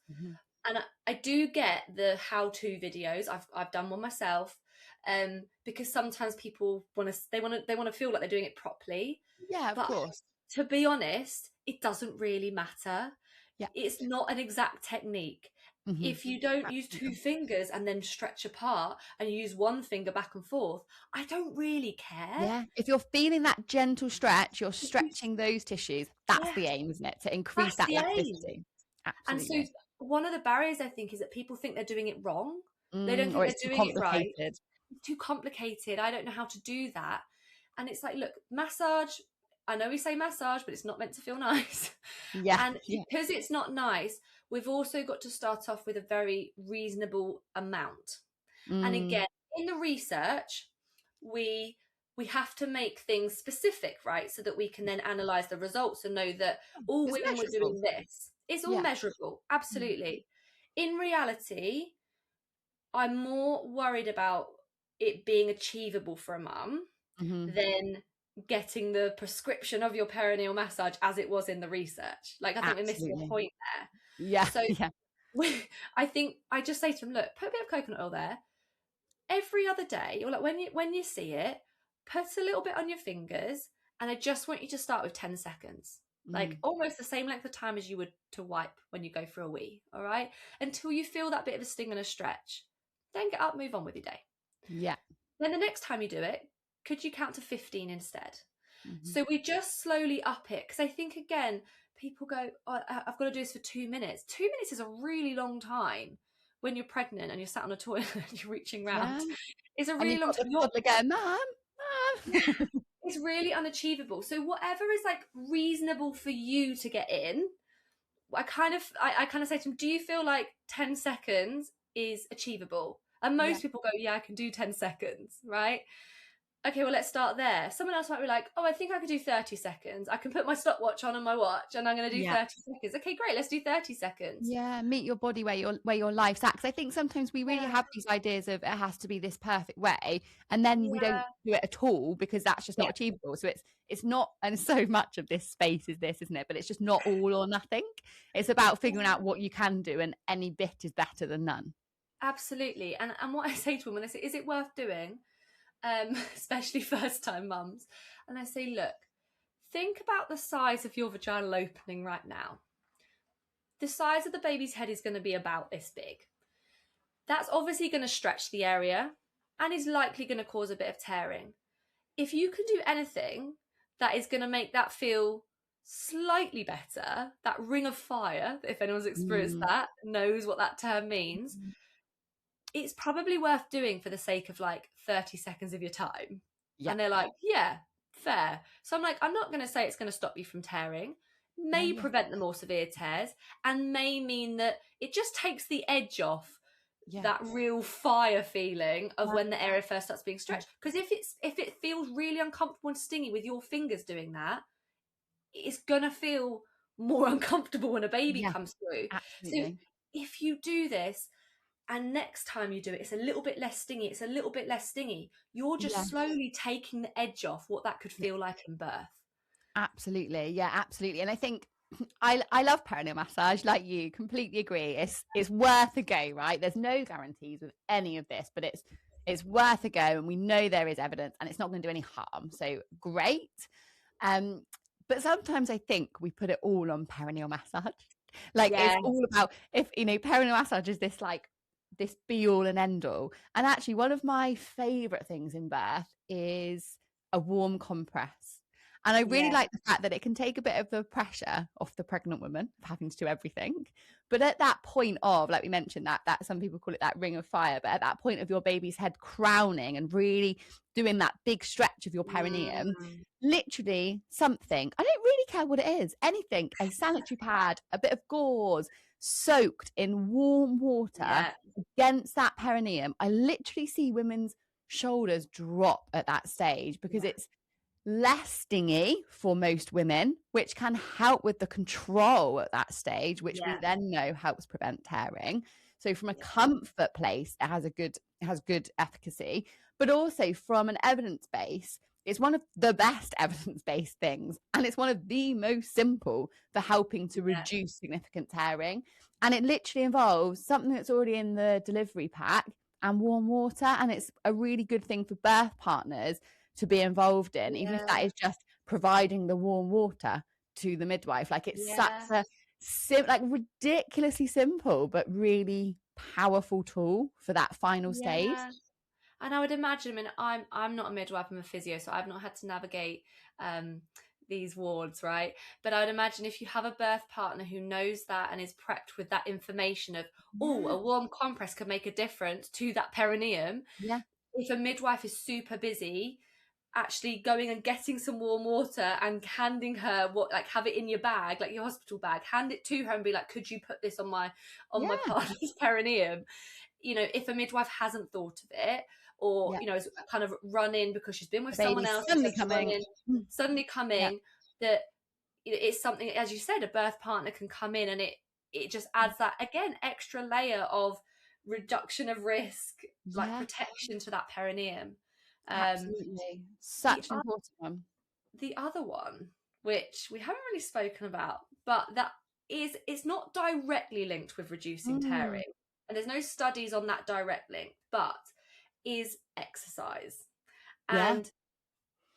And I do get the how-to videos. I've done one myself, because sometimes people want to feel like they're doing it properly. Yeah, of course. To be honest, it doesn't really matter. It's not an exact technique. If you don't use two fingers and then stretch apart and you use one finger back and forth, I don't really care. If you're feeling that gentle stretch, you're stretching those tissues. That's the aim, isn't it? To increase that elasticity. Absolutely. And so one of the barriers, I think, is that people think they're doing it wrong. They don't think they're doing it right. It's too complicated. I don't know how to do that. And it's like, look, massage, I know we say massage, but it's not meant to feel nice. And because it's not nice, we've also got to start off with a very reasonable amount. And again, in the research, we have to make things specific, right? So that we can then analyze the results and know that all women were doing this. It's all measurable. Absolutely. In reality, I'm more worried about it being achievable for a mum than getting the prescription of your perineal massage as it was in the research. Like, I think we're missing a point there. I think I just say to them, look, put a bit of coconut oil there every other day, or like when you see it, put a little bit on your fingers, and I just want you to start with 10 seconds. Like almost the same length of time as you would to wipe when you go for a wee, all right? Until you feel that bit of a sting and a stretch. Then get up, move on with your day. Then the next time you do it, could you count to 15 instead? So we just slowly up it. Because I think, again, people go, oh, I've got to do this for 2 minutes. 2 minutes is a really long time when you're pregnant and you're sat on a toilet and you're reaching around. It's a really long time. Again, Mum. It's really unachievable. So whatever is like reasonable for you to get in, I kind of say to them, do you feel like 10 seconds is achievable? And most people go, yeah, I can do 10 seconds, right? okay, well, let's start there. Someone else might be like, oh, I think I could do 30 seconds. I can put my stopwatch on my watch and I'm going to do 30 seconds. Okay, great. Let's do 30 seconds. Yeah, meet your body where your life's at. 'Cause I think sometimes we really Yeah. have these ideas of it has to be this perfect way, and then we don't do it at all because that's just not achievable. So it's not, and so much of this space is this, isn't it? But it's just not all or nothing. It's about figuring out what you can do, and any bit is better than none. Absolutely. And what I say to women, I say, is it worth doing? Especially first time mums. And I say, look, think about the size of your vaginal opening right now. The size of the baby's head is going to be about this big. That's obviously going to stretch the area and is likely going to cause a bit of tearing. If you can do anything that is going to make that feel slightly better, that ring of fire, if anyone's experienced that, knows what that term means, it's probably worth doing for the sake of like 30 seconds of your time. And they're like, yeah, fair. So I'm like, I'm not going to say it's going to stop you from tearing, may prevent the more severe tears, and may mean that it just takes the edge off that real fire feeling of when the area first starts being stretched. Because if it feels really uncomfortable and stingy with your fingers doing that, it's gonna feel more uncomfortable when a baby comes through. Absolutely. So if you do this and next time you do it, it's a little bit less stingy, you're just slowly taking the edge off what that could feel like in birth. Absolutely. Yeah, absolutely. And I think I love perineal massage, like you, completely agree. It's worth a go, right? There's no guarantees with any of this, but it's worth a go, and we know there is evidence, and it's not going to do any harm. So great. But sometimes I think we put it all on perineal massage. Like it's all about, if perineal massage is this like this be all and end all. And actually, one of my favorite things in birth is a warm compress. And I really like the fact that it can take a bit of the pressure off the pregnant woman of having to do everything. But at that point of, like we mentioned, that some people call it that ring of fire, but at that point of your baby's head crowning and really doing that big stretch of your perineum, literally something, I don't really care what it is, anything, a sanitary pad, a bit of gauze, soaked in warm water against that perineum. I literally see women's shoulders drop at that stage because it's less stingy for most women, which can help with the control at that stage, which we then know helps prevent tearing. So from a comfort place, it has good efficacy, but also from an evidence base, it's one of the best evidence-based things, and it's one of the most simple for helping to reduce significant tearing. And it literally involves something that's already in the delivery pack and warm water, and it's a really good thing for birth partners to be involved in, even if that is just providing the warm water to the midwife. Like it's such a ridiculously simple but really powerful tool for that final stage. And I would imagine, I'm not a midwife, I'm a physio, so I've not had to navigate these wards, right? But I would imagine if you have a birth partner who knows that and is prepped with that information of, a warm compress could make a difference to that perineum. If a midwife is super busy, actually going and getting some warm water and handing her have it in your bag, like your hospital bag, hand it to her and be like, could you put this on my partner's perineum? If a midwife hasn't thought of it, or is kind of run in because she's been with someone else, suddenly coming, that it's something, as you said, a birth partner can come in, and it just adds that again extra layer of reduction of risk, like protection to that perineum. Absolutely. Such an important one. The other one, which we haven't really spoken about, but it's not directly linked with reducing tearing, and there's no studies on that direct link, but is exercise. And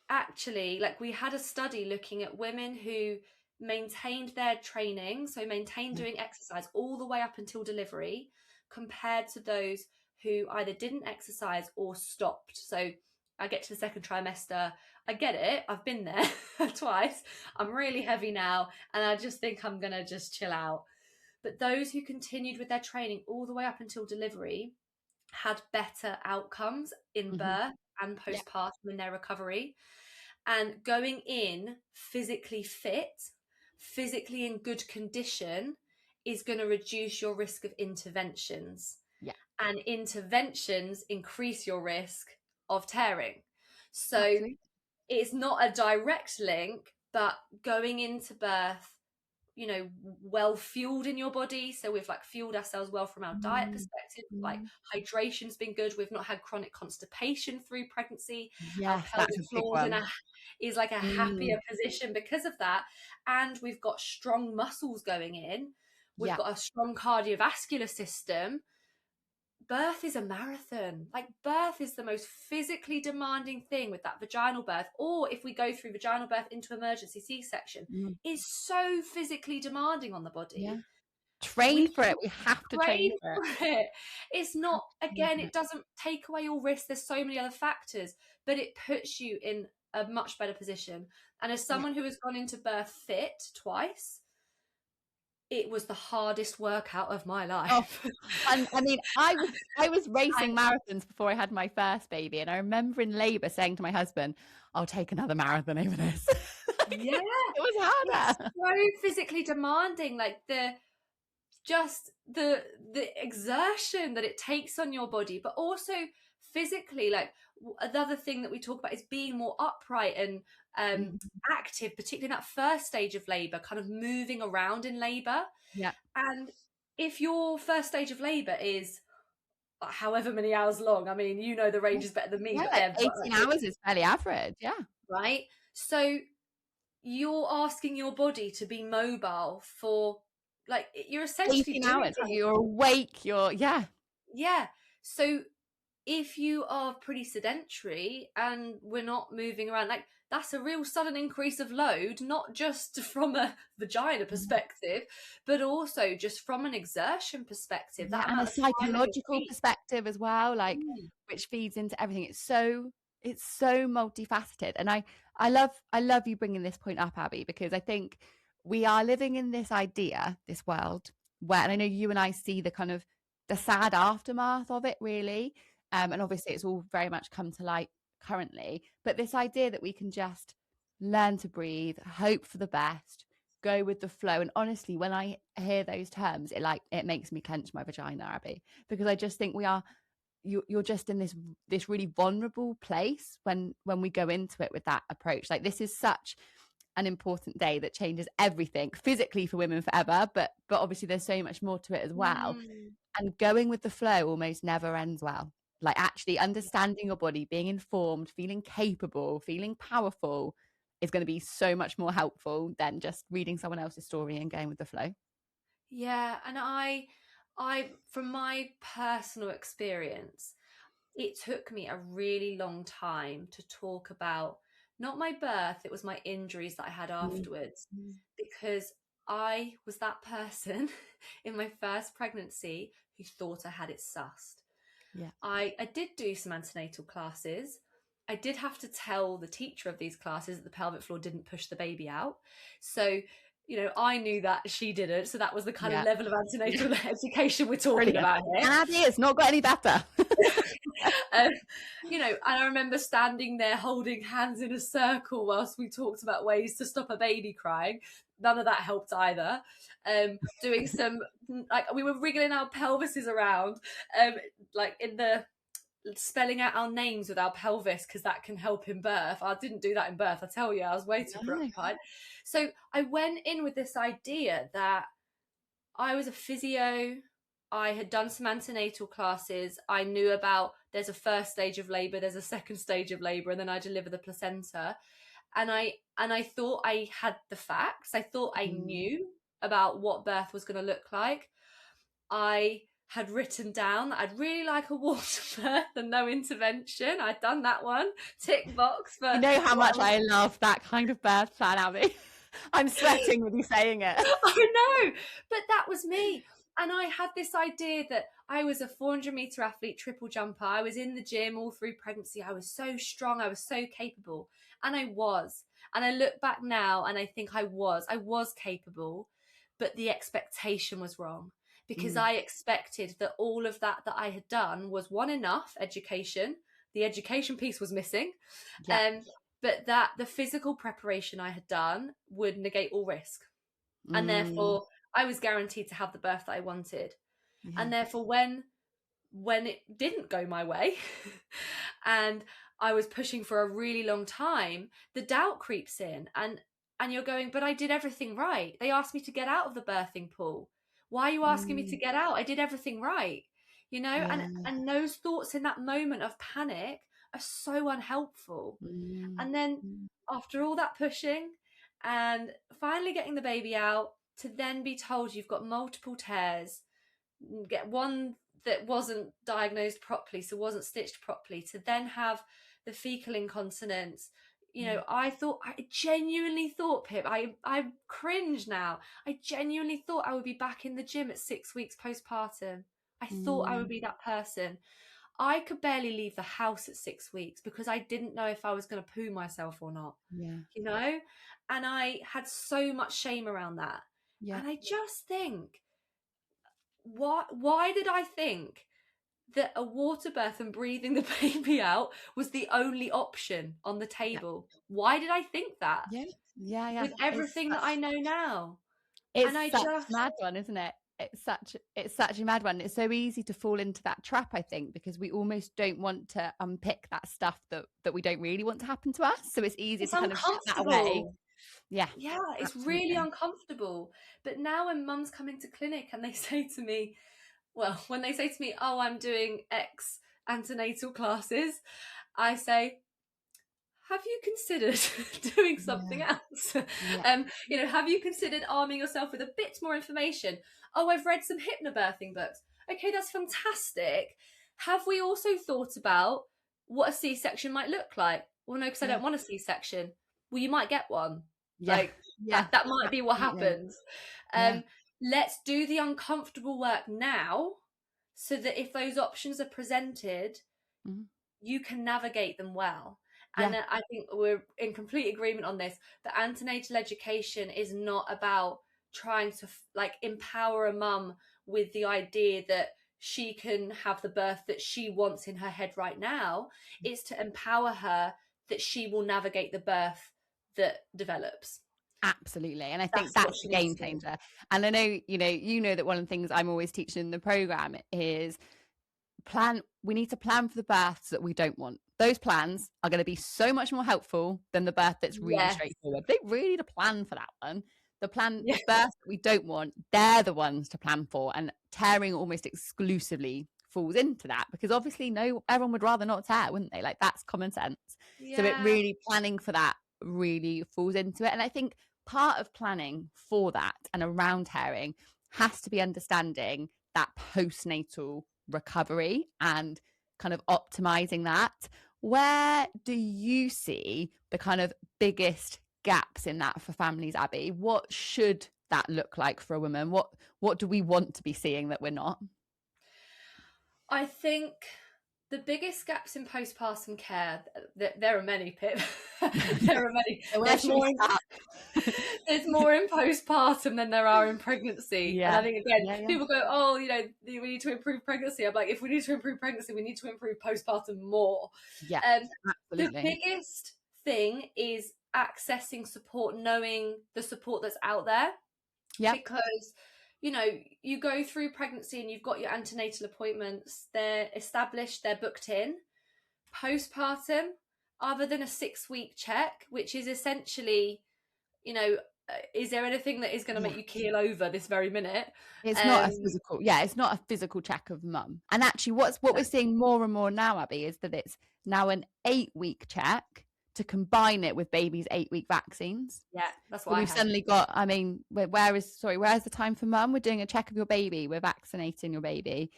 actually, like, we had a study looking at women who maintained their training, so maintained doing exercise all the way up until delivery, compared to those who either didn't exercise or stopped. So I get to the second trimester, I get it, I've been there twice, I'm really heavy now, and I just think I'm gonna just chill out. But those who continued with their training all the way up until delivery had better outcomes in birth and postpartum in their recovery. And going in physically fit, physically in good condition, is going to reduce your risk of interventions. And interventions increase your risk of tearing. So Absolutely. it's not a direct link, but going into birth, well fueled in your body. So we've like fueled ourselves well from our diet perspective. Like hydration's been good. We've not had chronic constipation through pregnancy. Our Yes, pelvic that's a big floor one. is like a happier position because of that. And we've got strong muscles going in. We've Yeah. got a strong cardiovascular system. Birth is a marathon. Like, birth is the most physically demanding thing with that vaginal birth, or if we go through vaginal birth into emergency C-section, is so physically demanding on the Yeah. body. Train We for it. We have to train train for it. for it. It's not, again, It. it doesn't take away your risk. There's so many other factors, but it puts you in a much better position. And as someone who has gone into birth fit twice, it was the hardest workout of my life. Oh, and I mean, I was racing marathons before I had my first baby, and I remember in labour saying to my husband, "I'll take another marathon over this." Yeah, it was harder. it's so physically demanding. Like the exertion that it takes on your body, but also physically. Like, another thing that we talk about is being more upright and active, particularly in that first stage of labour, kind of moving around in labour. Yeah. And if your first stage of labour is however many hours long, I mean, you know the range is better than me, but Like they're 18 hours is fairly average. Yeah. right. So you're asking your body to be mobile for, like, you're essentially 18 doing hours. You're awake. Yeah. So if you are pretty sedentary and we're not moving around, like, that's a real sudden increase of load, not just from a vagina perspective, but also just from an exertion perspective. Yeah, That and a amount of time on your psychological feet. perspective as well, like, which feeds into everything. It's so multifaceted, and I love you bringing this point up, Aby, because I think we are living in this idea, this world where, and I know you and I see the kind of the sad aftermath of it, really, and obviously it's all very much come to light currently, but this idea that we can just learn to breathe, hope for the best, go with the flow. And honestly, when I hear those terms, it makes me clench my vagina, Aby, because I just think you're just in this really vulnerable place when we go into it with that approach. Like, this is such an important day that changes everything physically for women forever, but obviously there's so much more to it as well. And going with the flow almost never ends well. Like, actually understanding your body, being informed, feeling capable, feeling powerful is going to be so much more helpful than just reading someone else's story and going with the flow. Yeah, and I from my personal experience, it took me a really long time to talk about not my birth, it was my injuries that I had afterwards, because I was that person in my first pregnancy who thought I had it sussed. Yeah. I did do some antenatal classes. I did have to tell the teacher of these classes that the pelvic floor didn't push the baby out. So, I knew that she didn't. So that was the kind of level of antenatal education we're talking about here. Abby, it's not got any better. And I remember standing there holding hands in a circle whilst we talked about ways to stop a baby crying. None of that helped either. Doing some, like, we were wriggling our pelvises around, like in the spelling out our names with our pelvis, because that can help in birth. I didn't do that in birth, I tell you. I was way too preoccupied. So I went in with this idea that I was a physio. I had done some antenatal classes. I knew about, there's a first stage of labour, there's a second stage of labour, and then I deliver the placenta. And I thought I had the facts. I thought I knew about what birth was going to look like. I had written down that I'd really like a water birth and no intervention. I'd done that one, tick box. But you know how much I love that kind of birth plan, Aby. I'm sweating with you saying it. I know, but that was me. And I had this idea that I was a 400-meter athlete, triple jumper. I was in the gym all through pregnancy. I was so strong. I was so capable. And I was. And I look back now and I think I was capable, but the expectation was wrong, because I expected that all of that I had done was, one, enough education. The education piece was missing. But that the physical preparation I had done would negate all risk. And therefore I was guaranteed to have the birth that I wanted. And therefore when it didn't go my way and I was pushing for a really long time, the doubt creeps in, and you're going, but I did everything right. They asked me to get out of the birthing pool. Why are you asking me to get out? I did everything right. You know, and those thoughts in that moment of panic are so unhelpful. And then after all that pushing and finally getting the baby out, to then be told you've got multiple tears, get one that wasn't diagnosed properly, so wasn't stitched properly, to then have the fecal incontinence. You know, I genuinely thought, Pip, I cringe now. I genuinely thought I would be back in the gym at 6 weeks postpartum. I thought I would be that person. I could barely leave the house at 6 weeks because I didn't know if I was going to poo myself or not. Yeah. You know? And I had so much shame around that. Yeah. And I just think, why did I think that a water birth and breathing the baby out was the only option on the table? Yeah. Why did I think that? Yeah. With everything that I know now. It's such a mad one, isn't it? It's such a mad one. It's so easy to fall into that trap, I think, because we almost don't want to unpick that stuff that we don't really want to happen to us. So it's easy to kind of shut that away. Yeah, it's really uncomfortable. But now when mums come into clinic and they say to me, oh, I'm doing X antenatal classes, I say, have you considered doing something else? You know, have you considered arming yourself with a bit more information? Oh, I've read some hypnobirthing books. Okay, that's fantastic. Have we also thought about what a C-section might look like? Well, no, because I don't want a C-section. Well, you might get one. That might be what happens. Let's do the uncomfortable work now, so that if those options are presented, you can navigate them well. And I think we're in complete agreement on this. That antenatal education is not about trying to empower a mum with the idea that she can have the birth that she wants in her head right now. It's to empower her that she will navigate the birth that develops. Absolutely. And I think that's the game changer. And I know, you know that one of the things I'm always teaching in the program is we need to plan for the births that we don't want. Those plans are going to be so much more helpful than the birth that's really straightforward. They really need to plan for that one. The birth that we don't want, they're the ones to plan for. And tearing almost exclusively falls into that, because obviously everyone would rather not tear, wouldn't they? Like, that's common sense. So it really, planning for that really falls into it. And I think part of planning for that and around tearing has to be understanding that postnatal recovery and kind of optimizing that. Where do you see the kind of biggest gaps in that for families, Aby? What should that look like for a woman? What do we want to be seeing that we're not? I think the biggest gaps in postpartum care, there are many, Pip. There are many. There's more in postpartum than there are in pregnancy. And I think, again, people go, oh, we need to improve pregnancy. I'm like, if we need to improve pregnancy, we need to improve postpartum more. Yeah, absolutely. The biggest thing is accessing support, knowing the support that's out there. Yeah. Because you go through pregnancy and you've got your antenatal appointments, they're established, they're booked in. Postpartum, other than a 6-week check, which is essentially, is there anything that is going to make you keel over this very minute? It's not a physical, it's not a physical check of mum. And actually what we're seeing more and more now, Aby, is that it's now an 8-week check to combine it with baby's 8-week vaccines. Yeah, that's what we've suddenly got. I mean, where is the time for mum? We're doing a check of your baby. We're vaccinating your baby.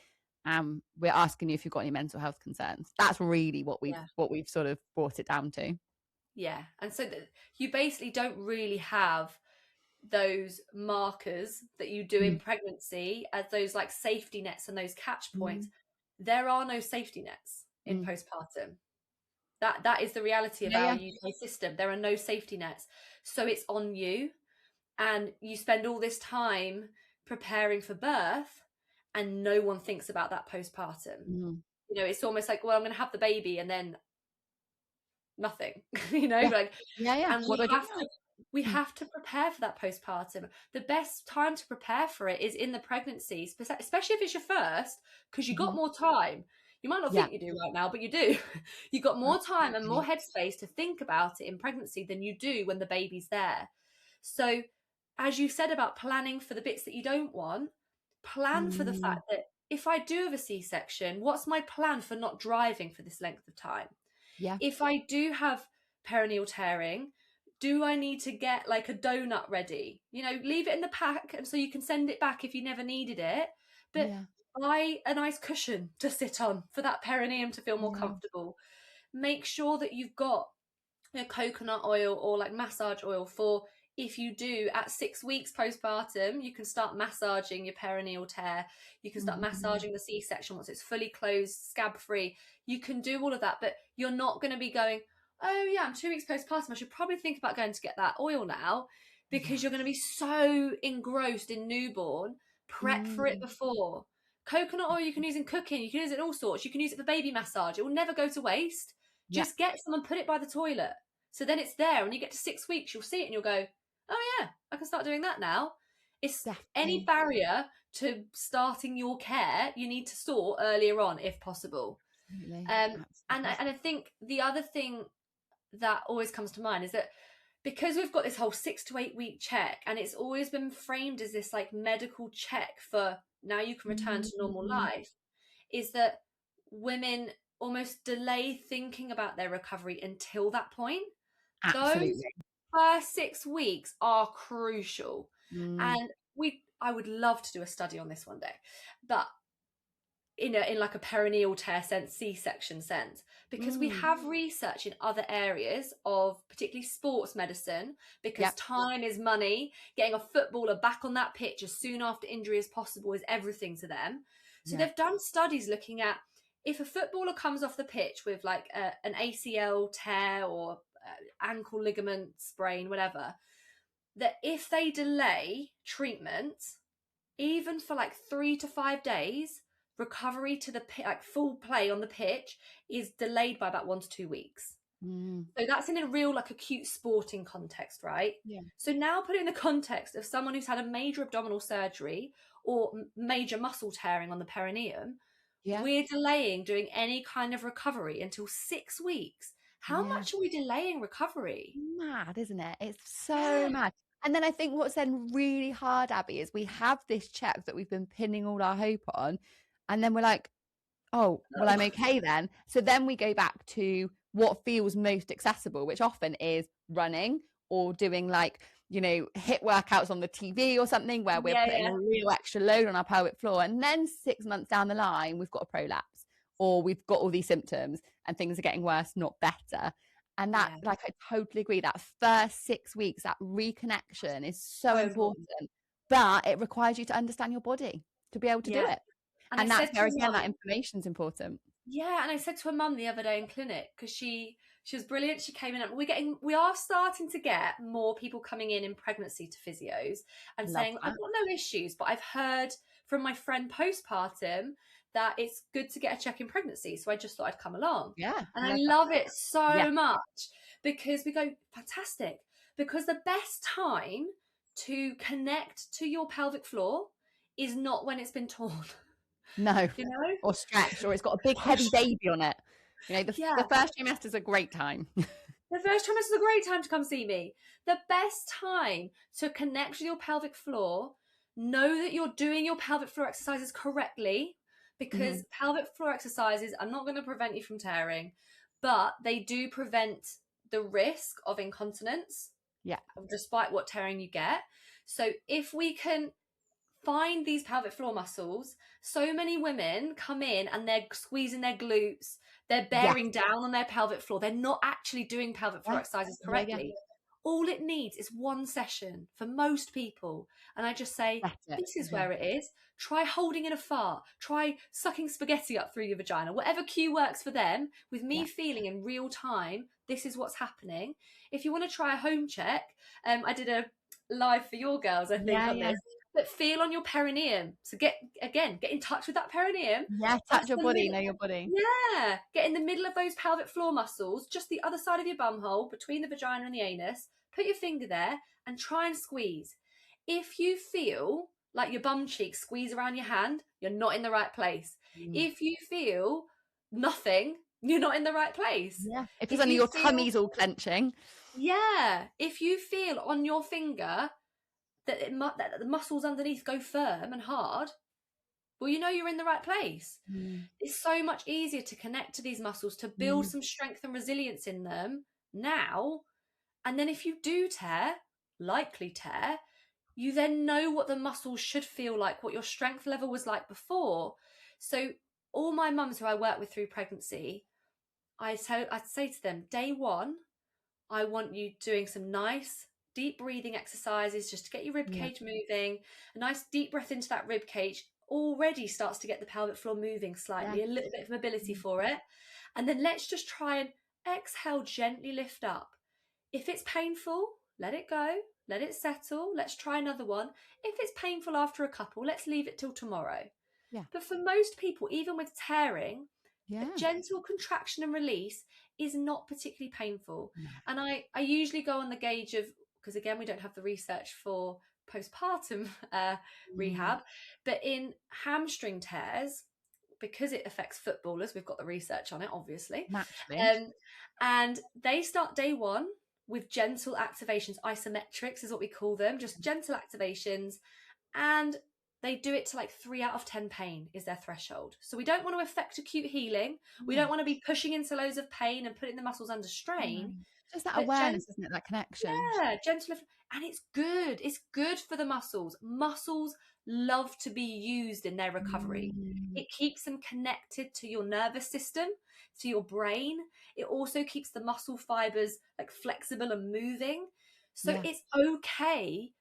We're asking you if you've got any mental health concerns. That's really what we've sort of brought it down to. Yeah, and so you basically don't really have those markers that you do in pregnancy as those like safety nets and those catch points. There are no safety nets in postpartum. That is the reality of our UK system. There are no safety nets. So it's on you, and you spend all this time preparing for birth and no one thinks about that postpartum. It's almost like, well, I'm going to have the baby and then nothing, and we have to prepare for that postpartum. The best time to prepare for it is in the pregnancy, especially if it's your first, because you got more time. You might not Yeah. think you do right now, but you do. You've got more time and more Absolutely. headspace to think about it in pregnancy than you do when the baby's there. So, as you said about planning for the bits that you don't want, plan for the Mm, fact that if I do have a C-section, what's my plan for not driving for this length of time? yeah. If I do have perineal tearing, do I need to get like a donut ready? You know, leave it in the pack and so you can send it back if you never needed it. But Yeah. buy a nice cushion to sit on for that perineum to feel more Yeah. comfortable. Make sure that you've got coconut oil or like massage oil for if you do at 6 weeks postpartum, you can start massaging your perineal tear. You can start Mhm. massaging the C-section once it's fully closed, scab free. You can do all of that, but you're not going to be going, oh yeah, I'm 2 weeks postpartum. I should probably think about going to get that oil now, because Yeah. you're going to be so engrossed in newborn. Prep for it Mm, before. Coconut oil you can use in cooking. You can use it in all sorts. You can use it for baby massage. It will never go to waste. yeah. Just get some and put it by the toilet. So then it's there. When you get to 6 weeks, you'll see it and you'll go, oh yeah, I can start doing that now. It's any Definitely. barrier to starting your care, you need to sort earlier on if possible. Absolutely. And Absolutely. I think the other thing that always comes to mind is that because we've got this whole 6 to 8 week check, and it's always been framed as this like medical check for now you can return to normal Mm, life, is that women almost delay thinking about their recovery until that point. Those absolutely. first 6 weeks are crucial. Mm, And I would love to do a study on this one day, but in like a perineal tear sense, C-section sense, because we mm. have research in other areas of particularly sports medicine, because Yep. time is money. Getting a footballer back on that pitch as soon after injury as possible is everything to them. So Yeah. they've done studies looking at if a footballer comes off the pitch with like an ACL tear or ankle ligament sprain, whatever, that if they delay treatment even for like 3 to 5 days, recovery to the like full play on the pitch is delayed by about 1 to 2 weeks. Mm, So that's in a real like acute sporting context, right? yeah. So now put it in the context of someone who's had a major abdominal surgery or major muscle tearing on the perineum, Yeah. we're delaying doing any kind of recovery until 6 weeks. How Yeah. much are we delaying recovery? Mad, isn't it? It's so Yeah. mad. And then I think what's then really hard, Abby, is we have this check that we've been pinning all our hope on, and then we're like, oh, well, I'm Oh, okay then. So then we go back to what feels most accessible, which often is running or doing like, HIIT workouts on the TV or something where we're yeah, putting yeah, a real extra load on our pelvic floor. And then 6 months down the line, we've got a prolapse or we've got all these symptoms and things are getting worse, not better. And that, yeah. like, I totally agree. That first 6 weeks, that reconnection is so So important. important, but it requires you to understand your body to be able to do Yeah. it. And I And that's said to where, a again, that mum, information is important. yeah, and I said to a mum the other day in clinic, because she was brilliant. She came in and we are starting to get more people coming in pregnancy to physios and Love saying, I've that. got no issues, but I've heard from my friend postpartum that it's good to get a check in pregnancy. So I just thought I'd come along. Yeah, And I love that. love it Yeah. so much because we go, fantastic. Because the best time to connect to your pelvic floor is not when it's been torn. No, You know? or stretched, or it's got a big Or heavy baby on it. The yeah. first trimester is a great time. The first trimester is a great time to come see me. The best time to connect with your pelvic floor, know that you're doing your pelvic floor exercises correctly, because Mhm. pelvic floor exercises are not going to prevent you from tearing, but they do prevent the risk of incontinence, Yeah, despite what tearing you get. So if we can find these pelvic floor muscles, so many women come in and they're squeezing their glutes, they're yeah, bearing down on their pelvic floor, they're not actually doing pelvic floor yeah, exercises yeah, yeah. correctly. All it needs is one session for most people, and I just say, That's it. this is Yeah, where it is. Try holding in a fart, try sucking spaghetti up through your vagina, whatever cue works for them. With me yeah, feeling in real time this is what's happening. If you want to try a home check, I did a live for your girls, I think, yeah, on yeah. this. But feel on your perineum. So get in touch with that perineum. Yeah, That's touch your the body, middle. know your body. Yeah, get in the middle of those pelvic floor muscles, just the other side of your bum hole, between the vagina and the anus. Put your finger there and try and squeeze. If you feel like your bum cheeks squeeze around your hand, you're not in the right place. Mm. If you feel nothing, you're not in the right place. Yeah. If If suddenly you your feel, tummy's all clenching. yeah, if you feel on your finger that that the muscles underneath go firm and hard, well, you know you're in the right place. It's so much easier to connect to these muscles, to build some strength and resilience in them now. And then if you do tear, likely tear, you then know what the muscles should feel like, what your strength level was like before. So all my mums who I work with through pregnancy, I'd say to them, day one, I want you doing some nice deep breathing exercises just to get your rib cage moving. A nice deep breath into that rib cage already starts to get the pelvic floor moving slightly, a little bit of mobility for it. And then let's just try and exhale, gently lift up. If it's painful, let it go, let it settle. Let's try another one. If it's painful after a couple, let's leave it till tomorrow. Yeah. But for most people, even with tearing, Yeah. a gentle contraction and release is not particularly painful. And I usually go on the gauge of, because again, we don't have the research for postpartum rehab, but in hamstring tears, because it affects footballers, we've got the research on it, obviously. Naturally. And they start day one with gentle activations. Isometrics is what we call them, just gentle activations. And they do it to like 3 out of 10 pain is their threshold. So we don't want to affect acute healing. We don't want to be pushing into loads of pain and putting the muscles under strain. Just that awareness, isn't it? That connection. Yeah, gentle. And it's good. It's good for the muscles. Muscles love to be used in their recovery. It keeps them connected to your nervous system, to your brain. It also keeps the muscle fibers like flexible and moving. So it's okay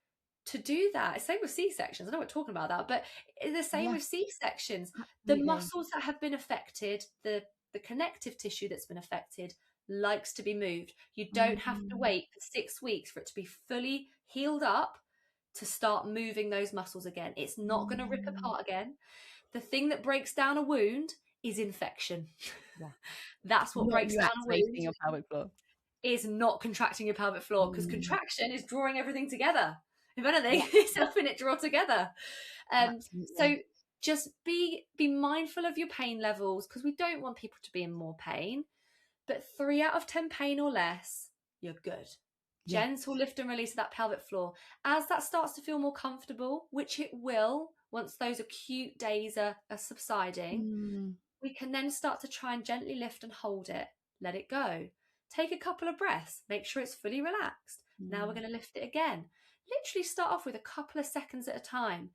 to do that. It's the same with C-sections. I know we're talking about that, but it's the same with C-sections. The muscles that have been affected, the connective tissue that's been affected likes to be moved. You don't have to wait for 6 weeks for it to be fully healed up to start moving those muscles again. It's not going to rip apart again. The thing that breaks down a wound is infection. That's what breaks down a wound. Your pelvic floor is not contracting your pelvic floor, because contraction is drawing everything together. If anything, it's helping it draw together. So just be mindful of your pain levels, because we don't want people to be in more pain. But 3 out of 10 pain or less, you're good. Gentle lift and release of that pelvic floor. As that starts to feel more comfortable, which it will once those acute days are subsiding, we can then start to try and gently lift and hold it. Let it go. Take a couple of breaths. Make sure it's fully relaxed. Now we're going to lift it again. Literally start off with a couple of seconds at a time.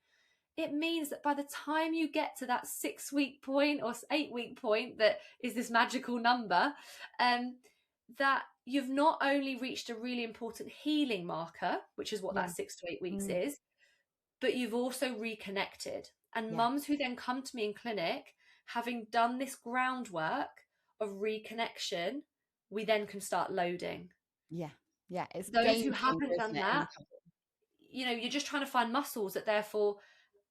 It means that by the time you get to that 6-week point or 8-week point, that is this magical number, that you've not only reached a really important healing marker, which is what that 6 to 8 weeks is, but you've also reconnected. And mums who then come to me in clinic, having done this groundwork of reconnection, we then can start loading. It's those who haven't done that, you know, you're just trying to find muscles that therefore,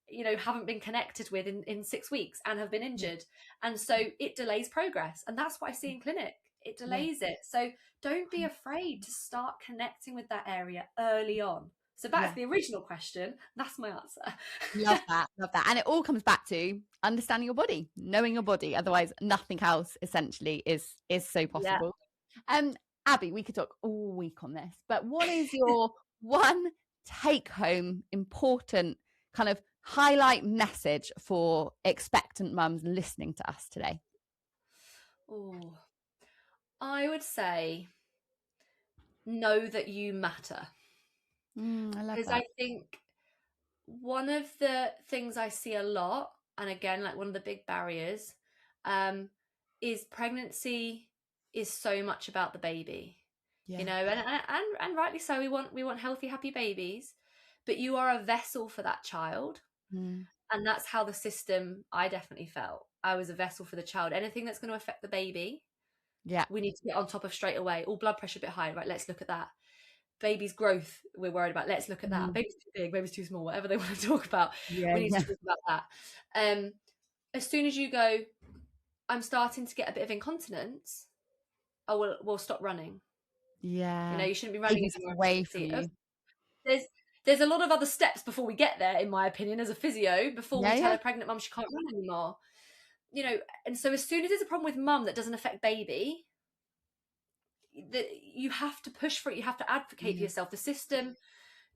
you know, haven't been connected with in 6 weeks and have been injured. And so it delays progress. And that's what I see in clinic. It delays it. So don't be afraid to start connecting with that area early on. So back to the original question, that's my answer. Love that. And it all comes back to understanding your body, knowing your body. Otherwise, nothing else essentially is so possible. Aby, we could talk all week on this, but what is your one take home important kind of highlight message for expectant mums listening to us today? Oh, I would say know that you matter. I love because that. I think one of the things I see a lot, and again, like one of the big barriers, is pregnancy is so much about the baby. You know, and rightly so. We want healthy, happy babies, but you are a vessel for that child. And that's how the system, I definitely felt. I was a vessel for the child. Anything that's going to affect the baby, we need to get on top of straight away. All blood pressure a bit high, right? Let's look at that. Baby's growth, we're worried about. Let's look at that. Baby's too big, baby's too small, whatever they want to talk about. We need to talk about that. As soon as you go, I'm starting to get a bit of incontinence, we'll stop running. You know, you shouldn't be running away from you. There's a lot of other steps before we get there, in my opinion, as a physio, before we tell a pregnant mum she can't run anymore. you know, and so as soon as there's a problem with mum that doesn't affect baby, that you have to push for it, you have to advocate for yourself. The system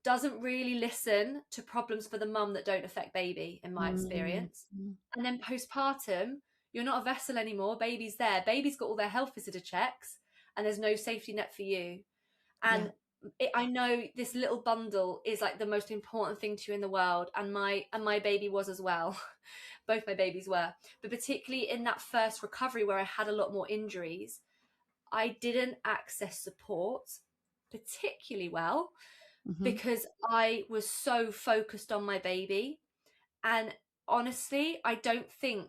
doesn't really listen to problems for the mum that don't affect baby, in my experience. And then postpartum, you're not a vessel anymore. Baby's there. Baby's got all their health visitor checks, and there's no safety net for you. And I know this little bundle is like the most important thing to you in the world, and my baby was as well. Both my babies were, but particularly in that first recovery where I had a lot more injuries, I didn't access support particularly well because I was so focused on my baby. And honestly, I don't think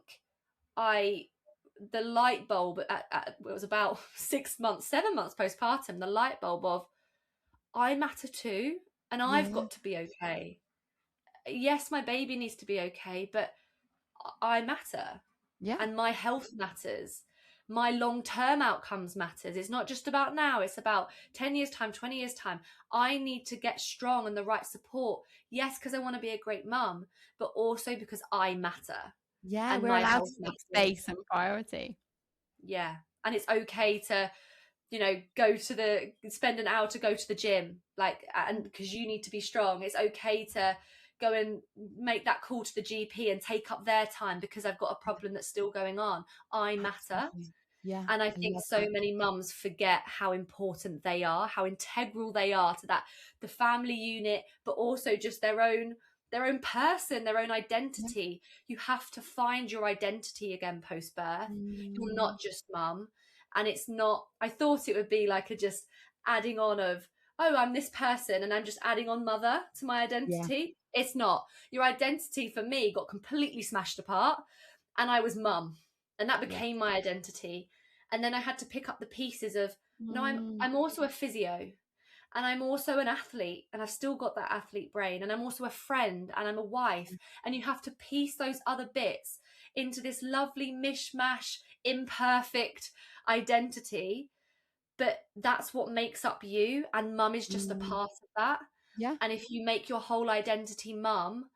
the light bulb it was about 7 months postpartum, the light bulb of I matter too, and I've got to be okay. Yes, my baby needs to be okay, but I matter. And my health matters. My long-term outcomes matters. It's not just about now, it's about 10 years time, 20 years time. I need to get strong and the right support. Yes, because I want to be a great mum, but also because I matter. And we're allowed to make space and priority. And it's okay to, you know, spend an hour to go to the gym, like, and because you need to be strong. It's okay to go and make that call to the GP and take up their time because I've got a problem that's still going on. I matter. And I think so many mums forget how important they are, how integral they are to the family unit, but also just their own person, their own identity. You have to find your identity again post-birth. You're not just mum. And it's not, I thought it would be like a just adding on of, oh, I'm this person and I'm just adding on mother to my identity. It's not. Your identity for me got completely smashed apart, and I was mum, and that became my identity. And then I had to pick up the pieces of, no, I'm also a physio, and I'm also an athlete, and I've still got that athlete brain, and I'm also a friend, and I'm a wife. And you have to piece those other bits into this lovely mishmash, imperfect identity. But that's what makes up you, and mum is just a part of that. And if you make your whole identity mum,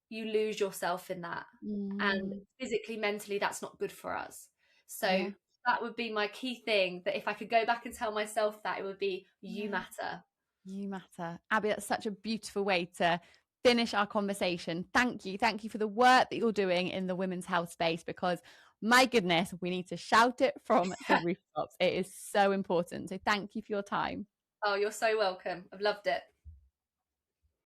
you lose yourself in that. And physically, mentally, that's not good for us. So that would be my key thing, that if I could go back and tell myself that, it would be you matter. You matter. Aby, that's such a beautiful way to finish our conversation. Thank you for the work that you're doing in the women's health space, because my goodness, we need to shout it from the rooftops. It is so important. So thank you for your time. Oh, you're so welcome. I've loved it.